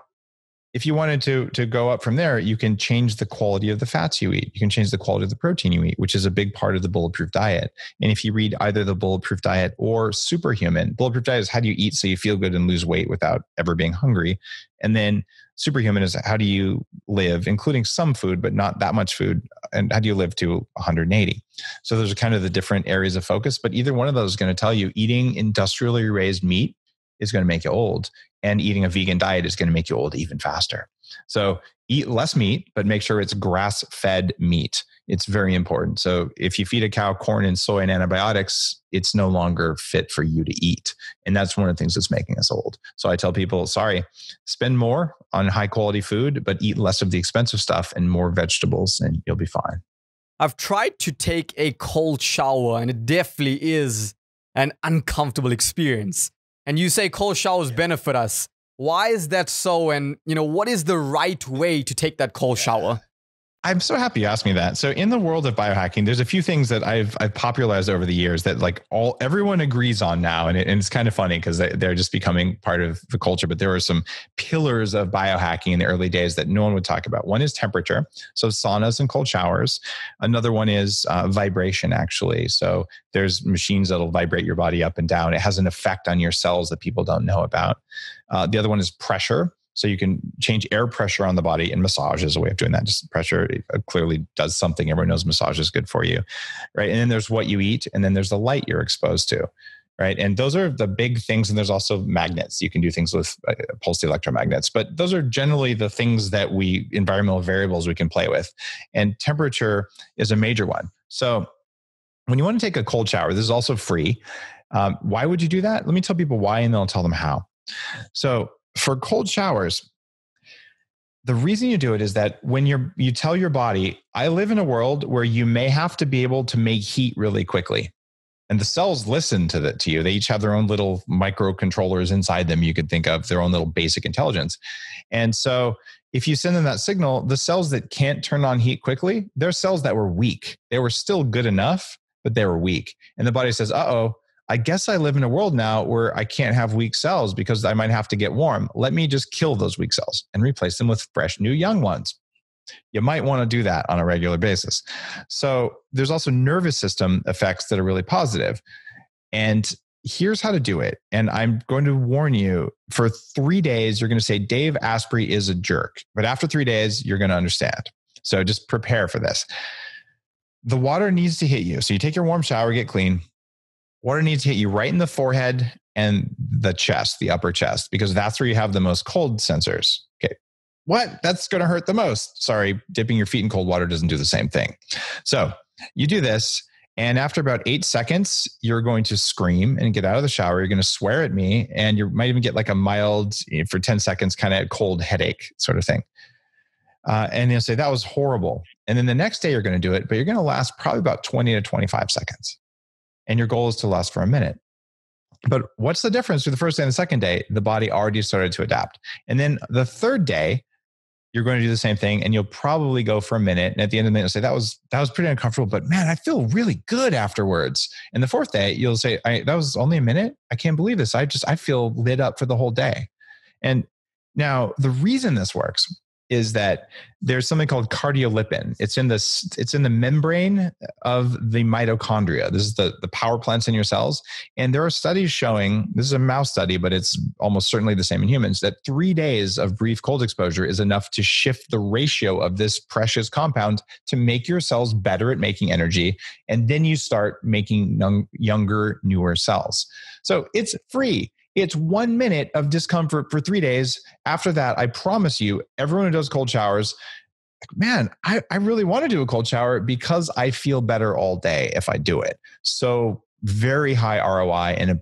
[SPEAKER 1] if you wanted to go up from there, you can change the quality of the fats you eat. You can change the quality of the protein you eat, which is a big part of the Bulletproof Diet. And if you read either the Bulletproof Diet or Superhuman, Bulletproof Diet is how do you eat so you feel good and lose weight without ever being hungry. And then Superhuman is how do you live, including some food, but not that much food. And how do you live to 180? So those are kind of the different areas of focus. But either one of those is going to tell you eating industrially raised meat is going to make you old. And eating a vegan diet is going to make you old even faster. So eat less meat, but make sure it's grass-fed meat. It's very important. So if you feed a cow corn and soy and antibiotics, it's no longer fit for you to eat. And that's one of the things that's making us old. So I tell people, spend more on high quality food, but eat less of the expensive stuff and more vegetables, and you'll be fine.
[SPEAKER 5] I've tried to take a cold shower, and it definitely is an uncomfortable experience. And you say cold showers benefit us. Why is that so? And what is the right way to take that cold shower?
[SPEAKER 1] I'm so happy you asked me that. So in the world of biohacking, there's a few things that I've popularized over the years that everyone agrees on now. And it's kind of funny because they're just becoming part of the culture. But there are some pillars of biohacking in the early days that no one would talk about. One is temperature. So saunas and cold showers. Another one is vibration, actually. So there's machines that'll vibrate your body up and down. It has an effect on your cells that people don't know about. The other one is pressure. So you can change air pressure on the body, and massage is a way of doing that. Just pressure clearly does something. Everyone knows massage is good for you, right? And then there's what you eat, and then there's the light you're exposed to, right? And those are the big things. And there's also magnets. You can do things with pulsed electromagnets, but those are generally the things that environmental variables we can play with. And temperature is a major one. So when you want to take a cold shower, this is also free. Why would you do that? Let me tell people why, and then I'll tell them how. So for cold showers, the reason you do it is that when you tell your body, I live in a world where you may have to be able to make heat really quickly. And the cells listen to you. They each have their own little microcontrollers inside them. You could think of their own little basic intelligence. And so if you send them that signal, the cells that can't turn on heat quickly, they're cells that were weak. They were still good enough, but they were weak. And the body says, uh-oh, I guess I live in a world now where I can't have weak cells because I might have to get warm. Let me just kill those weak cells and replace them with fresh, new, young ones. You might want to do that on a regular basis. So there's also nervous system effects that are really positive. And here's how to do it. And I'm going to warn you, for 3 days, you're going to say, Dave Asprey is a jerk. But after 3 days, you're going to understand. So just prepare for this. The water needs to hit you. So you take your warm shower, get clean. Water needs to hit you right in the forehead and the chest, the upper chest, because that's where you have the most cold sensors. Okay. What? That's going to hurt the most. Sorry, dipping your feet in cold water doesn't do the same thing. So you do this, and after about 8 seconds, you're going to scream and get out of the shower. You're going to swear at me, and you might even get like a mild, for 10 seconds, kind of cold headache sort of thing. And you'll say, that was horrible. And then the next day you're going to do it, but you're going to last probably about 20 to 25 seconds. And your goal is to last for a minute. But what's the difference between the first day and the second day? The body already started to adapt. And then the third day, you're going to do the same thing, and you'll probably go for a minute. And at the end of the minute, you'll say, that was pretty uncomfortable, but man, I feel really good afterwards. And the fourth day, you'll say, that was only a minute. I can't believe this. I feel lit up for the whole day. And now the reason this works is that there's something called cardiolipin. It's in the membrane of the mitochondria. This is the power plants in your cells. And there are studies showing, this is a mouse study, but it's almost certainly the same in humans, that 3 days of brief cold exposure is enough to shift the ratio of this precious compound to make your cells better at making energy. And then you start making younger, newer cells. So it's free. It's 1 minute of discomfort for 3 days. After that, I promise you, everyone who does cold showers, man, I really want to do a cold shower because I feel better all day if I do it. So very high ROI in a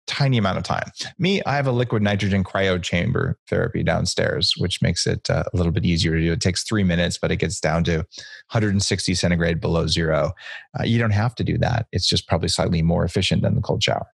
[SPEAKER 1] tiny amount of time. Me, I have a liquid nitrogen cryo chamber therapy downstairs, which makes it a little bit easier to do. It takes 3 minutes, but it gets down to 160 centigrade below zero. You don't have to do that. It's just probably slightly more efficient than the cold shower.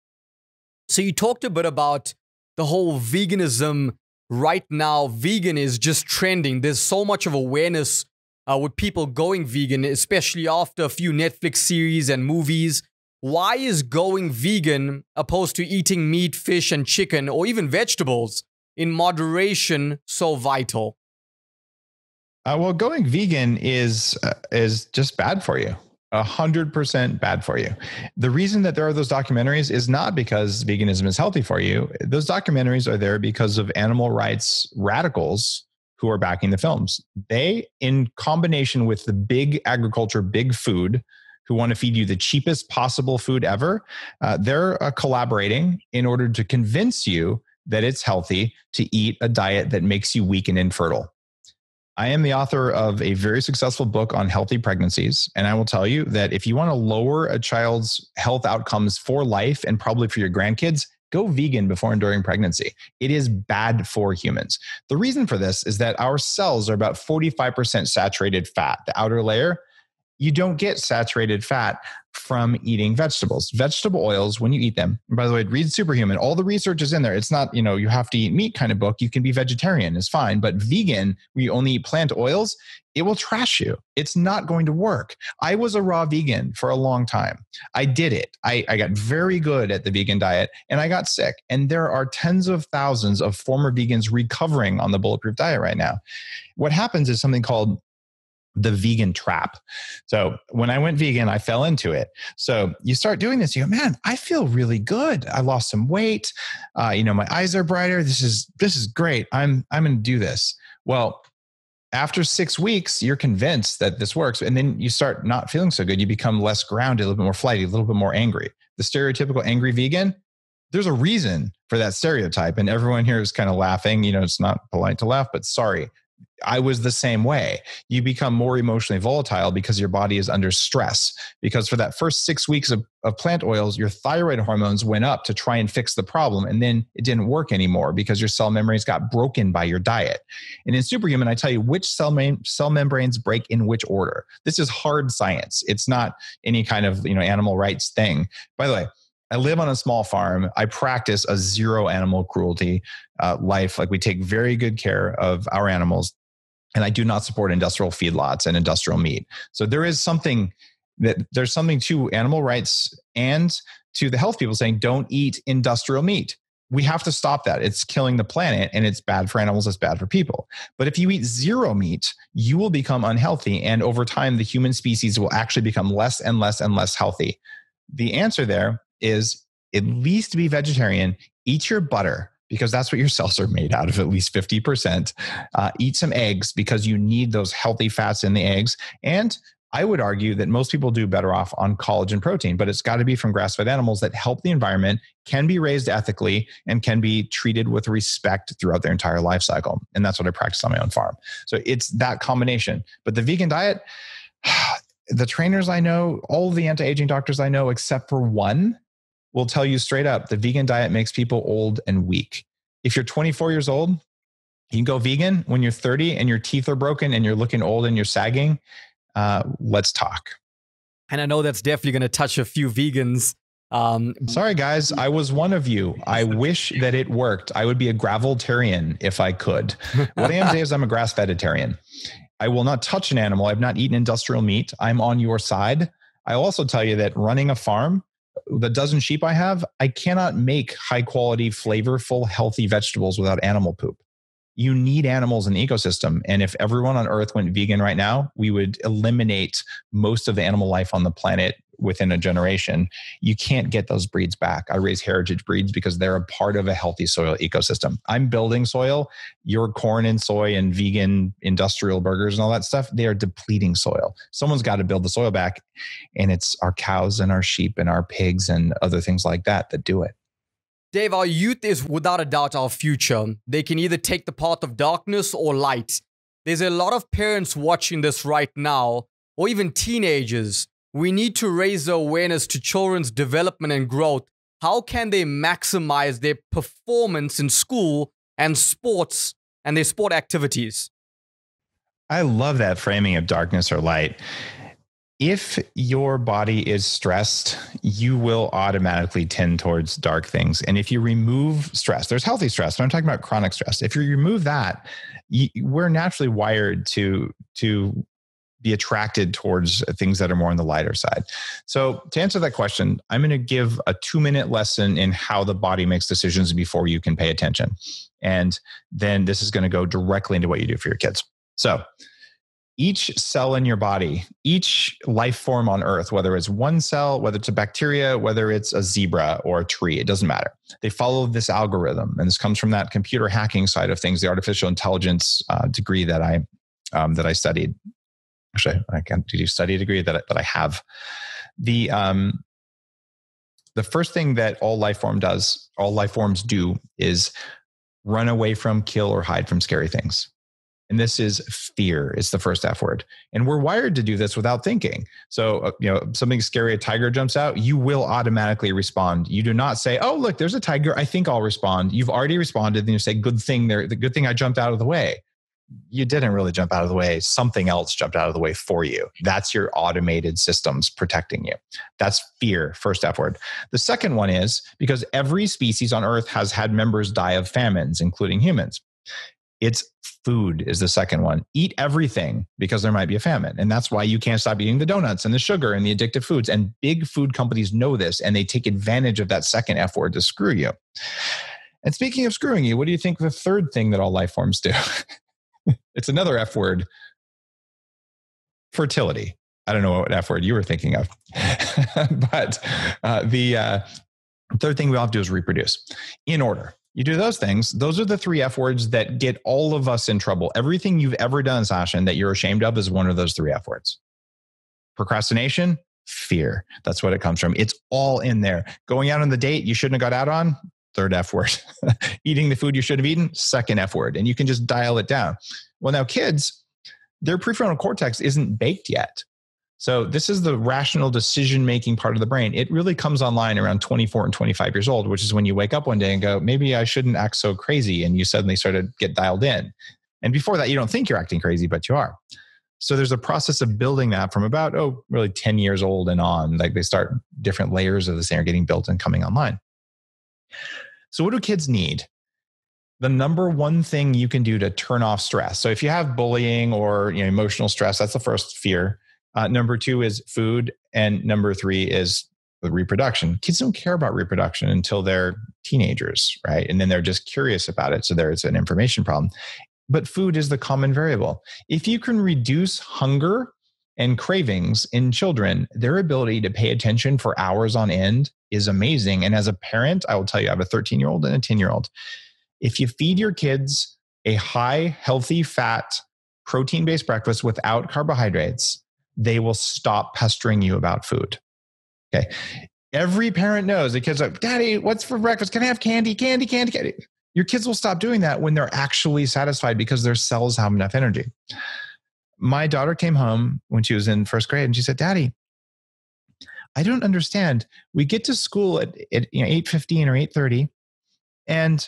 [SPEAKER 5] So you talked a bit about the whole veganism. Right now, vegan is just trending. There's so much of awareness with people going vegan, especially after a few Netflix series and movies. Why is going vegan opposed to eating meat, fish, and chicken, or even vegetables in moderation so vital?
[SPEAKER 1] Well, going vegan is just bad for you. 100% bad for you. The reason that there are those documentaries is not because veganism is healthy for you. Those documentaries are there because of animal rights radicals who are backing the films. They, in combination with the big agriculture, big food, who want to feed you the cheapest possible food ever, they're collaborating in order to convince you that it's healthy to eat a diet that makes you weak and infertile. I am the author of a very successful book on healthy pregnancies. And I will tell you that if you want to lower a child's health outcomes for life and probably for your grandkids, go vegan before and during pregnancy. It is bad for humans. The reason for this is that our cells are about 45% saturated fat, the outer layer. You don't get saturated fat from eating vegetables. Vegetable oils, when you eat them, and by the way, read Superhuman. All the research is in there. It's not, you have to eat meat kind of book. You can be vegetarian, it's fine. But vegan, where you only eat plant oils, it will trash you. It's not going to work. I was a raw vegan for a long time. I did it. I got very good at the vegan diet and I got sick. And there are tens of thousands of former vegans recovering on the Bulletproof Diet right now. What happens is something called the vegan trap. So when I went vegan, I fell into it. So you start doing this, you go, man, I feel really good. I lost some weight. My eyes are brighter. This is great. I'm going to do this. Well, after 6 weeks, you're convinced that this works. And then you start not feeling so good. You become less grounded, a little bit more flighty, a little bit more angry. The stereotypical angry vegan, there's a reason for that stereotype. And everyone here is kind of laughing. It's not polite to laugh, but sorry. I was the same way. You become more emotionally volatile because your body is under stress. Because for that first 6 weeks of plant oils, your thyroid hormones went up to try and fix the problem. And then it didn't work anymore because your cell membranes got broken by your diet. And in Superhuman, I tell you which cell membranes break in which order. This is hard science. It's not any kind of animal rights thing. By the way, I live on a small farm. I practice a zero animal cruelty life. Like, we take very good care of our animals. And I do not support industrial feedlots and industrial meat. So there's something to animal rights and to the health people saying, don't eat industrial meat. We have to stop that. It's killing the planet, and it's bad for animals. It's bad for people. But if you eat zero meat, you will become unhealthy. And over time, the human species will actually become less and less and less healthy. The answer there is at least be vegetarian, eat your butter, because that's what your cells are made out of, at least 50%. Eat some eggs because you need those healthy fats in the eggs. And I would argue that most people do better off on collagen protein, but it's got to be from grass-fed animals that help the environment, can be raised ethically, and can be treated with respect throughout their entire life cycle. And that's what I practice on my own farm. So it's that combination. But the vegan diet, the trainers I know, all the anti-aging doctors I know, except for one, will tell you straight up, the vegan diet makes people old and weak. If you're 24 years old, you can go vegan. When you're 30 and your teeth are broken and you're looking old and you're sagging, let's talk.
[SPEAKER 5] And I know that's definitely going to touch a few vegans.
[SPEAKER 1] Sorry, guys. I was one of you. I wish that it worked. I would be a graveltarian if I could. What I am today is I'm a grass-vegetarian. I will not touch an animal. I've not eaten industrial meat. I'm on your side. I also tell you that running a farm, the dozen sheep I have, I cannot make high quality, flavorful, healthy vegetables without animal poop. You need animals in the ecosystem. And if everyone on Earth went vegan right now, we would eliminate most of the animal life on the planet within a generation. You can't get those breeds back. I raise heritage breeds because they're a part of a healthy soil ecosystem. I'm building soil. Your corn and soy and vegan industrial burgers and all that stuff, they are depleting soil. Someone's got to build the soil back. And it's our cows and our sheep and our pigs and other things like that do it.
[SPEAKER 5] Dave, our youth is without a doubt our future. They can either take the path of darkness or light. There's a lot of parents watching this right now, or even teenagers. We need to raise the awareness to children's development and growth. How can they maximize their performance in school and sports and their sport activities?
[SPEAKER 1] I love that framing of darkness or light. If your body is stressed, you will automatically tend towards dark things. And if you remove stress, there's healthy stress, but I'm talking about chronic stress. If you remove that, we're naturally wired to be attracted towards things that are more on the lighter side. So to answer that question, I'm going to give a 2-minute lesson in how the body makes decisions before you can pay attention. And then this is going to go directly into what you do for your kids. So each cell in your body, each life form on Earth, whether it's one cell, whether it's a bacteria, whether it's a zebra or a tree, it doesn't matter. They follow this algorithm. And this comes from that computer hacking side of things, the artificial intelligence degree that I studied. Actually, I can't do study a degree that I have. The first thing that all life forms do is run away from, kill, or hide from scary things. And this is fear. It's the first F word. And we're wired to do this without thinking. So, something scary, a tiger jumps out, you will automatically respond. You do not say, oh, look, there's a tiger. I think I'll respond. You've already responded. Then you say, good thing there. The good thing I jumped out of the way. You didn't really jump out of the way. Something else jumped out of the way for you. That's your automated systems protecting you. That's fear, first F word. The second one is because every species on Earth has had members die of famines, including humans. It's food is the second one. Eat everything because there might be a famine. And that's why you can't stop eating the donuts and the sugar and the addictive foods. And big food companies know this, and they take advantage of that second F word to screw you. And speaking of screwing you, what do you think the third thing that all life forms do? It's another F word. Fertility. I don't know what F word you were thinking of. But the third thing we all have to do is reproduce in order. You do those things. Those are the 3 F words that get all of us in trouble. Everything you've ever done, Sashin, that you're ashamed of is one of those 3 F words. Procrastination, fear. That's what it comes from. It's all in there. Going out on the date you shouldn't have got out on, third F word. Eating the food you should have eaten, second F word. And you can just dial it down. Well, now kids, their prefrontal cortex isn't baked yet. So this is the rational decision-making part of the brain. It really comes online around 24 and 25 years old, which is when you wake up one day and go, maybe I shouldn't act so crazy. And you suddenly sort of get dialed in. And before that, you don't think you're acting crazy, but you are. So there's a process of building that from about, really 10 years old and on. Like they start different layers of this thing are getting built and coming online. So what do kids need? The number one thing you can do to turn off stress. So if you have bullying or emotional stress, that's the first fear. Number two is food. And number three is reproduction. Kids don't care about reproduction until they're teenagers, right? And then they're just curious about it. So there's an information problem. But food is the common variable. If you can reduce hunger and cravings in children, their ability to pay attention for hours on end is amazing. And as a parent, I will tell you, I have a 13-year-old and a 10-year-old. If you feed your kids a high, healthy fat, protein-based breakfast without carbohydrates, they will stop pestering you about food. Okay. Every parent knows the kids are like, Daddy, what's for breakfast? Can I have candy? Candy, candy, candy. Your kids will stop doing that when they're actually satisfied because their cells have enough energy. My daughter came home when she was in first grade and she said, Daddy, I don't understand. We get to school at 8:15 or 8:30 and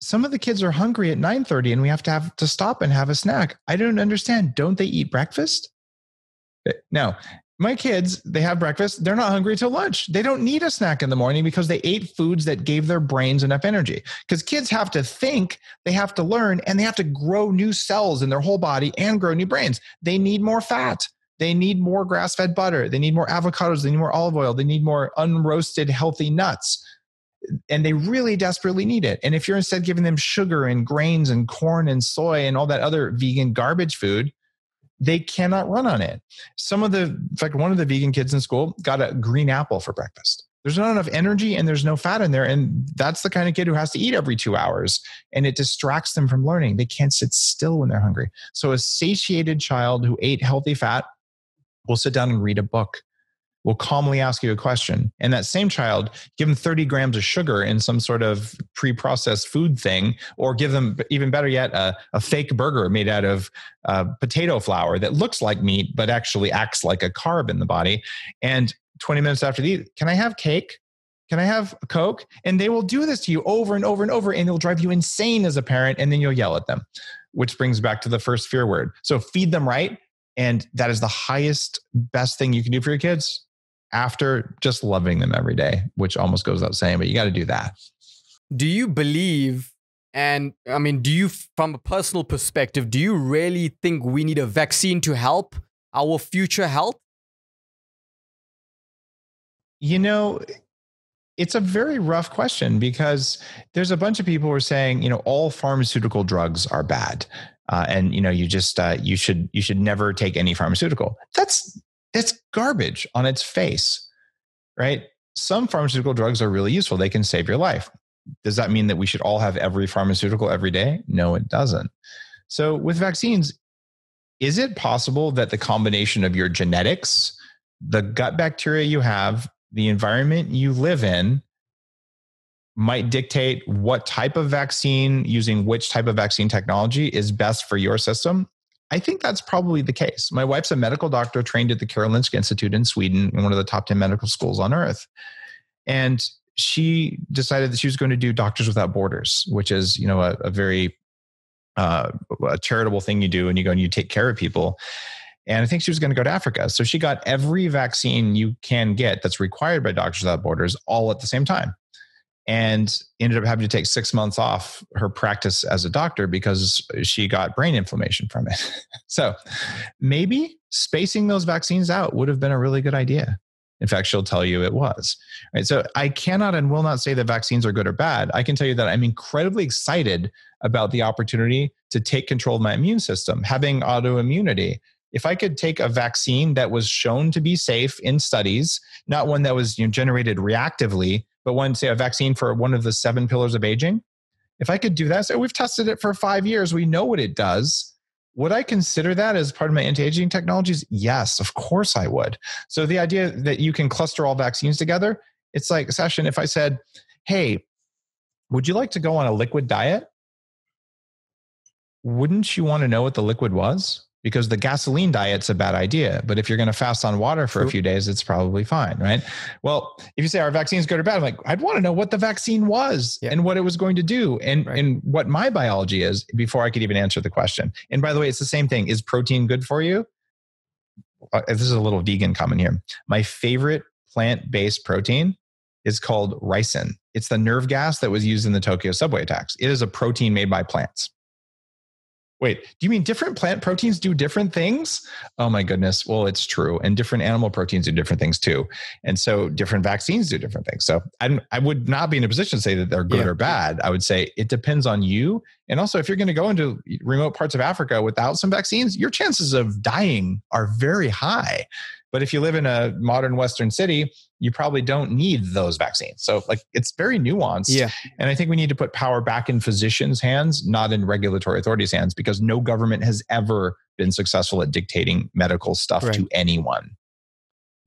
[SPEAKER 1] some of the kids are hungry at 9:30 and we have to stop and have a snack. I don't understand. Don't they eat breakfast? Now, my kids, they have breakfast. They're not hungry till lunch. They don't need a snack in the morning because they ate foods that gave their brains enough energy. Because kids have to think, they have to learn, and they have to grow new cells in their whole body and grow new brains. They need more fat. They need more grass-fed butter. They need more avocados. They need more olive oil. They need more unroasted, healthy nuts. And they really desperately need it. And if you're instead giving them sugar and grains and corn and soy and all that other vegan garbage food, they cannot run on it. In fact, one of the vegan kids in school got a green apple for breakfast. There's not enough energy and there's no fat in there. And that's the kind of kid who has to eat every 2 hours. And it distracts them from learning. They can't sit still when they're hungry. So a satiated child who ate healthy fat will sit down and read a book, will calmly ask you a question. And that same child, give them 30 grams of sugar in some sort of pre-processed food thing, or give them, even better yet, a fake burger made out of potato flour that looks like meat, but actually acts like a carb in the body. And 20 minutes after they eat, can I have cake? Can I have a Coke? And they will do this to you over and over and over, and it'll drive you insane as a parent, and then you'll yell at them, which brings back to the first fear word. So feed them right. And that is the highest, best thing you can do for your kids after just loving them every day, which almost goes without saying, but you got to do that.
[SPEAKER 5] Do you believe, and I mean, from a personal perspective, do you really think we need a vaccine to help our future health?
[SPEAKER 1] It's a very rough question because there's a bunch of people who are saying, all pharmaceutical drugs are bad. And you should never take any pharmaceutical. That's garbage on its face, right? Some pharmaceutical drugs are really useful. They can save your life. Does that mean that we should all have every pharmaceutical every day? No, it doesn't. So with vaccines, is it possible that the combination of your genetics, the gut bacteria you have, the environment you live in might dictate what type of vaccine using which type of vaccine technology is best for your system? I think that's probably the case. My wife's a medical doctor trained at the Karolinska Institute in Sweden, in one of the top 10 medical schools on earth. And she decided that she was going to do Doctors Without Borders, which is, a very a charitable thing you do, and you go and you take care of people. And I think she was going to go to Africa. So she got every vaccine you can get that's required by Doctors Without Borders all at the same time. And ended up having to take 6 months off her practice as a doctor because she got brain inflammation from it. So maybe spacing those vaccines out would have been a really good idea. In fact, she'll tell you it was. Right? So I cannot and will not say that vaccines are good or bad. I can tell you that I'm incredibly excited about the opportunity to take control of my immune system, having autoimmunity. If I could take a vaccine that was shown to be safe in studies, not one that was generated reactively, but one, say, a vaccine for one of the 7 pillars of aging. If I could do that, so we've tested it for 5 years, we know what it does. Would I consider that as part of my anti-aging technologies? Yes, of course I would. So the idea that you can cluster all vaccines together, it's like, Sashin, if I said, hey, Would you like to go on a liquid diet? Wouldn't you want to know what the liquid was? Because the gasoline diet's a bad idea. But if you're going to fast on water for a few days, it's probably fine, right? Well, if you say our vaccine's good or bad, I'm like, I'd want to know what the vaccine was and what it was going to do and what my biology is before I could even answer the question. And by the way, it's the same thing. Is protein good for you? This is a little vegan comment here. My favorite plant-based protein is called ricin. It's the nerve gas that was used in the Tokyo subway attacks. It is a protein made by plants. Wait, do you mean different plant proteins do different things? Oh my goodness. Well, it's true. And different animal proteins do different things too. And so different vaccines do different things. So I would not be in a position to say that they're good or bad. I would say it depends on you. And also, if you're going to go into remote parts of Africa without some vaccines, your chances of dying are very high. But if you live in a modern Western city, you probably don't need those vaccines. So like it's very nuanced. Yeah. And I think we need to put power back in physicians' hands, not in regulatory authorities' hands, because no government has ever been successful at dictating medical stuff to anyone.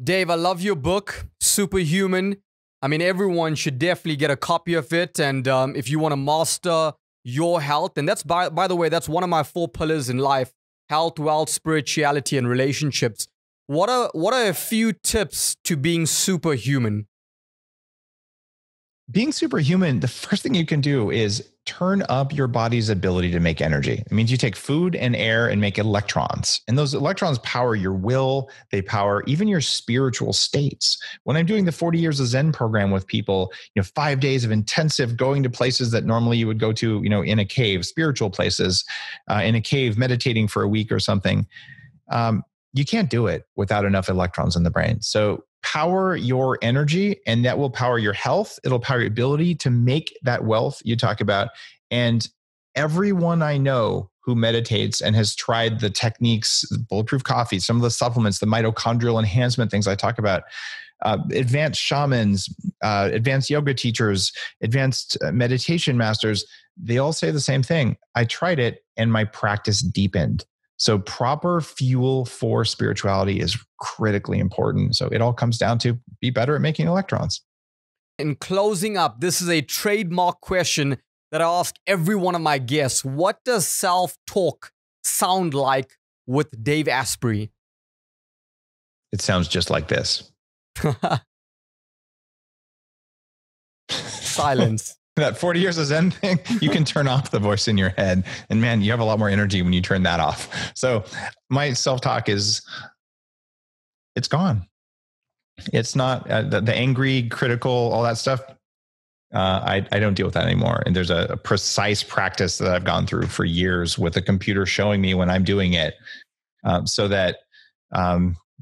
[SPEAKER 5] Dave, I love your book, Superhuman. I mean, everyone should definitely get a copy of it. And if you want to master your health, and that's, by the way, that's one of my 4 pillars in life: health, wealth, spirituality, and relationships. What are a few tips to being superhuman?
[SPEAKER 1] Being superhuman, the first thing you can do is turn up your body's ability to make energy. It means you take food and air and make electrons. And those electrons power your will. They power even your spiritual states. When I'm doing the 40 Years of Zen program with people, 5 days of intensive going to places that normally you would go to, in a cave, spiritual places, in a cave, meditating for a week or something. You can't do it without enough electrons in the brain. So power your energy, and that will power your health. It'll power your ability to make that wealth you talk about. And everyone I know who meditates and has tried the techniques, bulletproof coffee, some of the supplements, the mitochondrial enhancement things I talk about, advanced shamans, advanced yoga teachers, advanced meditation masters, they all say the same thing. I tried it and my practice deepened. So proper fuel for spirituality is critically important. So it all comes down to be better at making electrons.
[SPEAKER 5] In closing up, this is a trademark question that I ask every one of my guests. What does self-talk sound like with Dave Asprey?
[SPEAKER 1] It sounds just like this.
[SPEAKER 5] Silence.
[SPEAKER 1] That 40 Years of Zen thing, you can turn off the voice in your head. And man, you have a lot more energy when you turn that off. So my self-talk it's gone. It's not the angry, critical, all that stuff. I don't deal with that anymore. And there's a precise practice that I've gone through for years with a computer showing me when I'm doing it, so that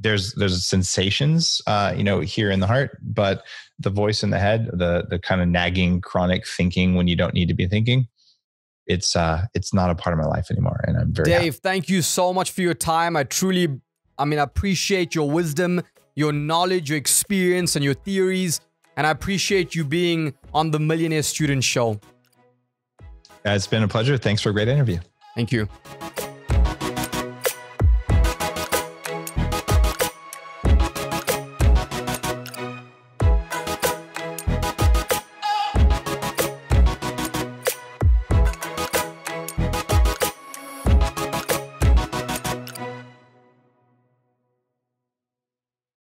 [SPEAKER 1] there's sensations, here in the heart, but the voice in the head, the kind of nagging, chronic thinking when you don't need to be thinking, it's not a part of my life anymore. And I'm very
[SPEAKER 5] Dave, thank you so much for your time. I appreciate your wisdom, your knowledge, your experience, and your theories. And I appreciate you being on the Millionaire Student Show.
[SPEAKER 1] It's been a pleasure. Thanks for a great interview.
[SPEAKER 5] Thank you.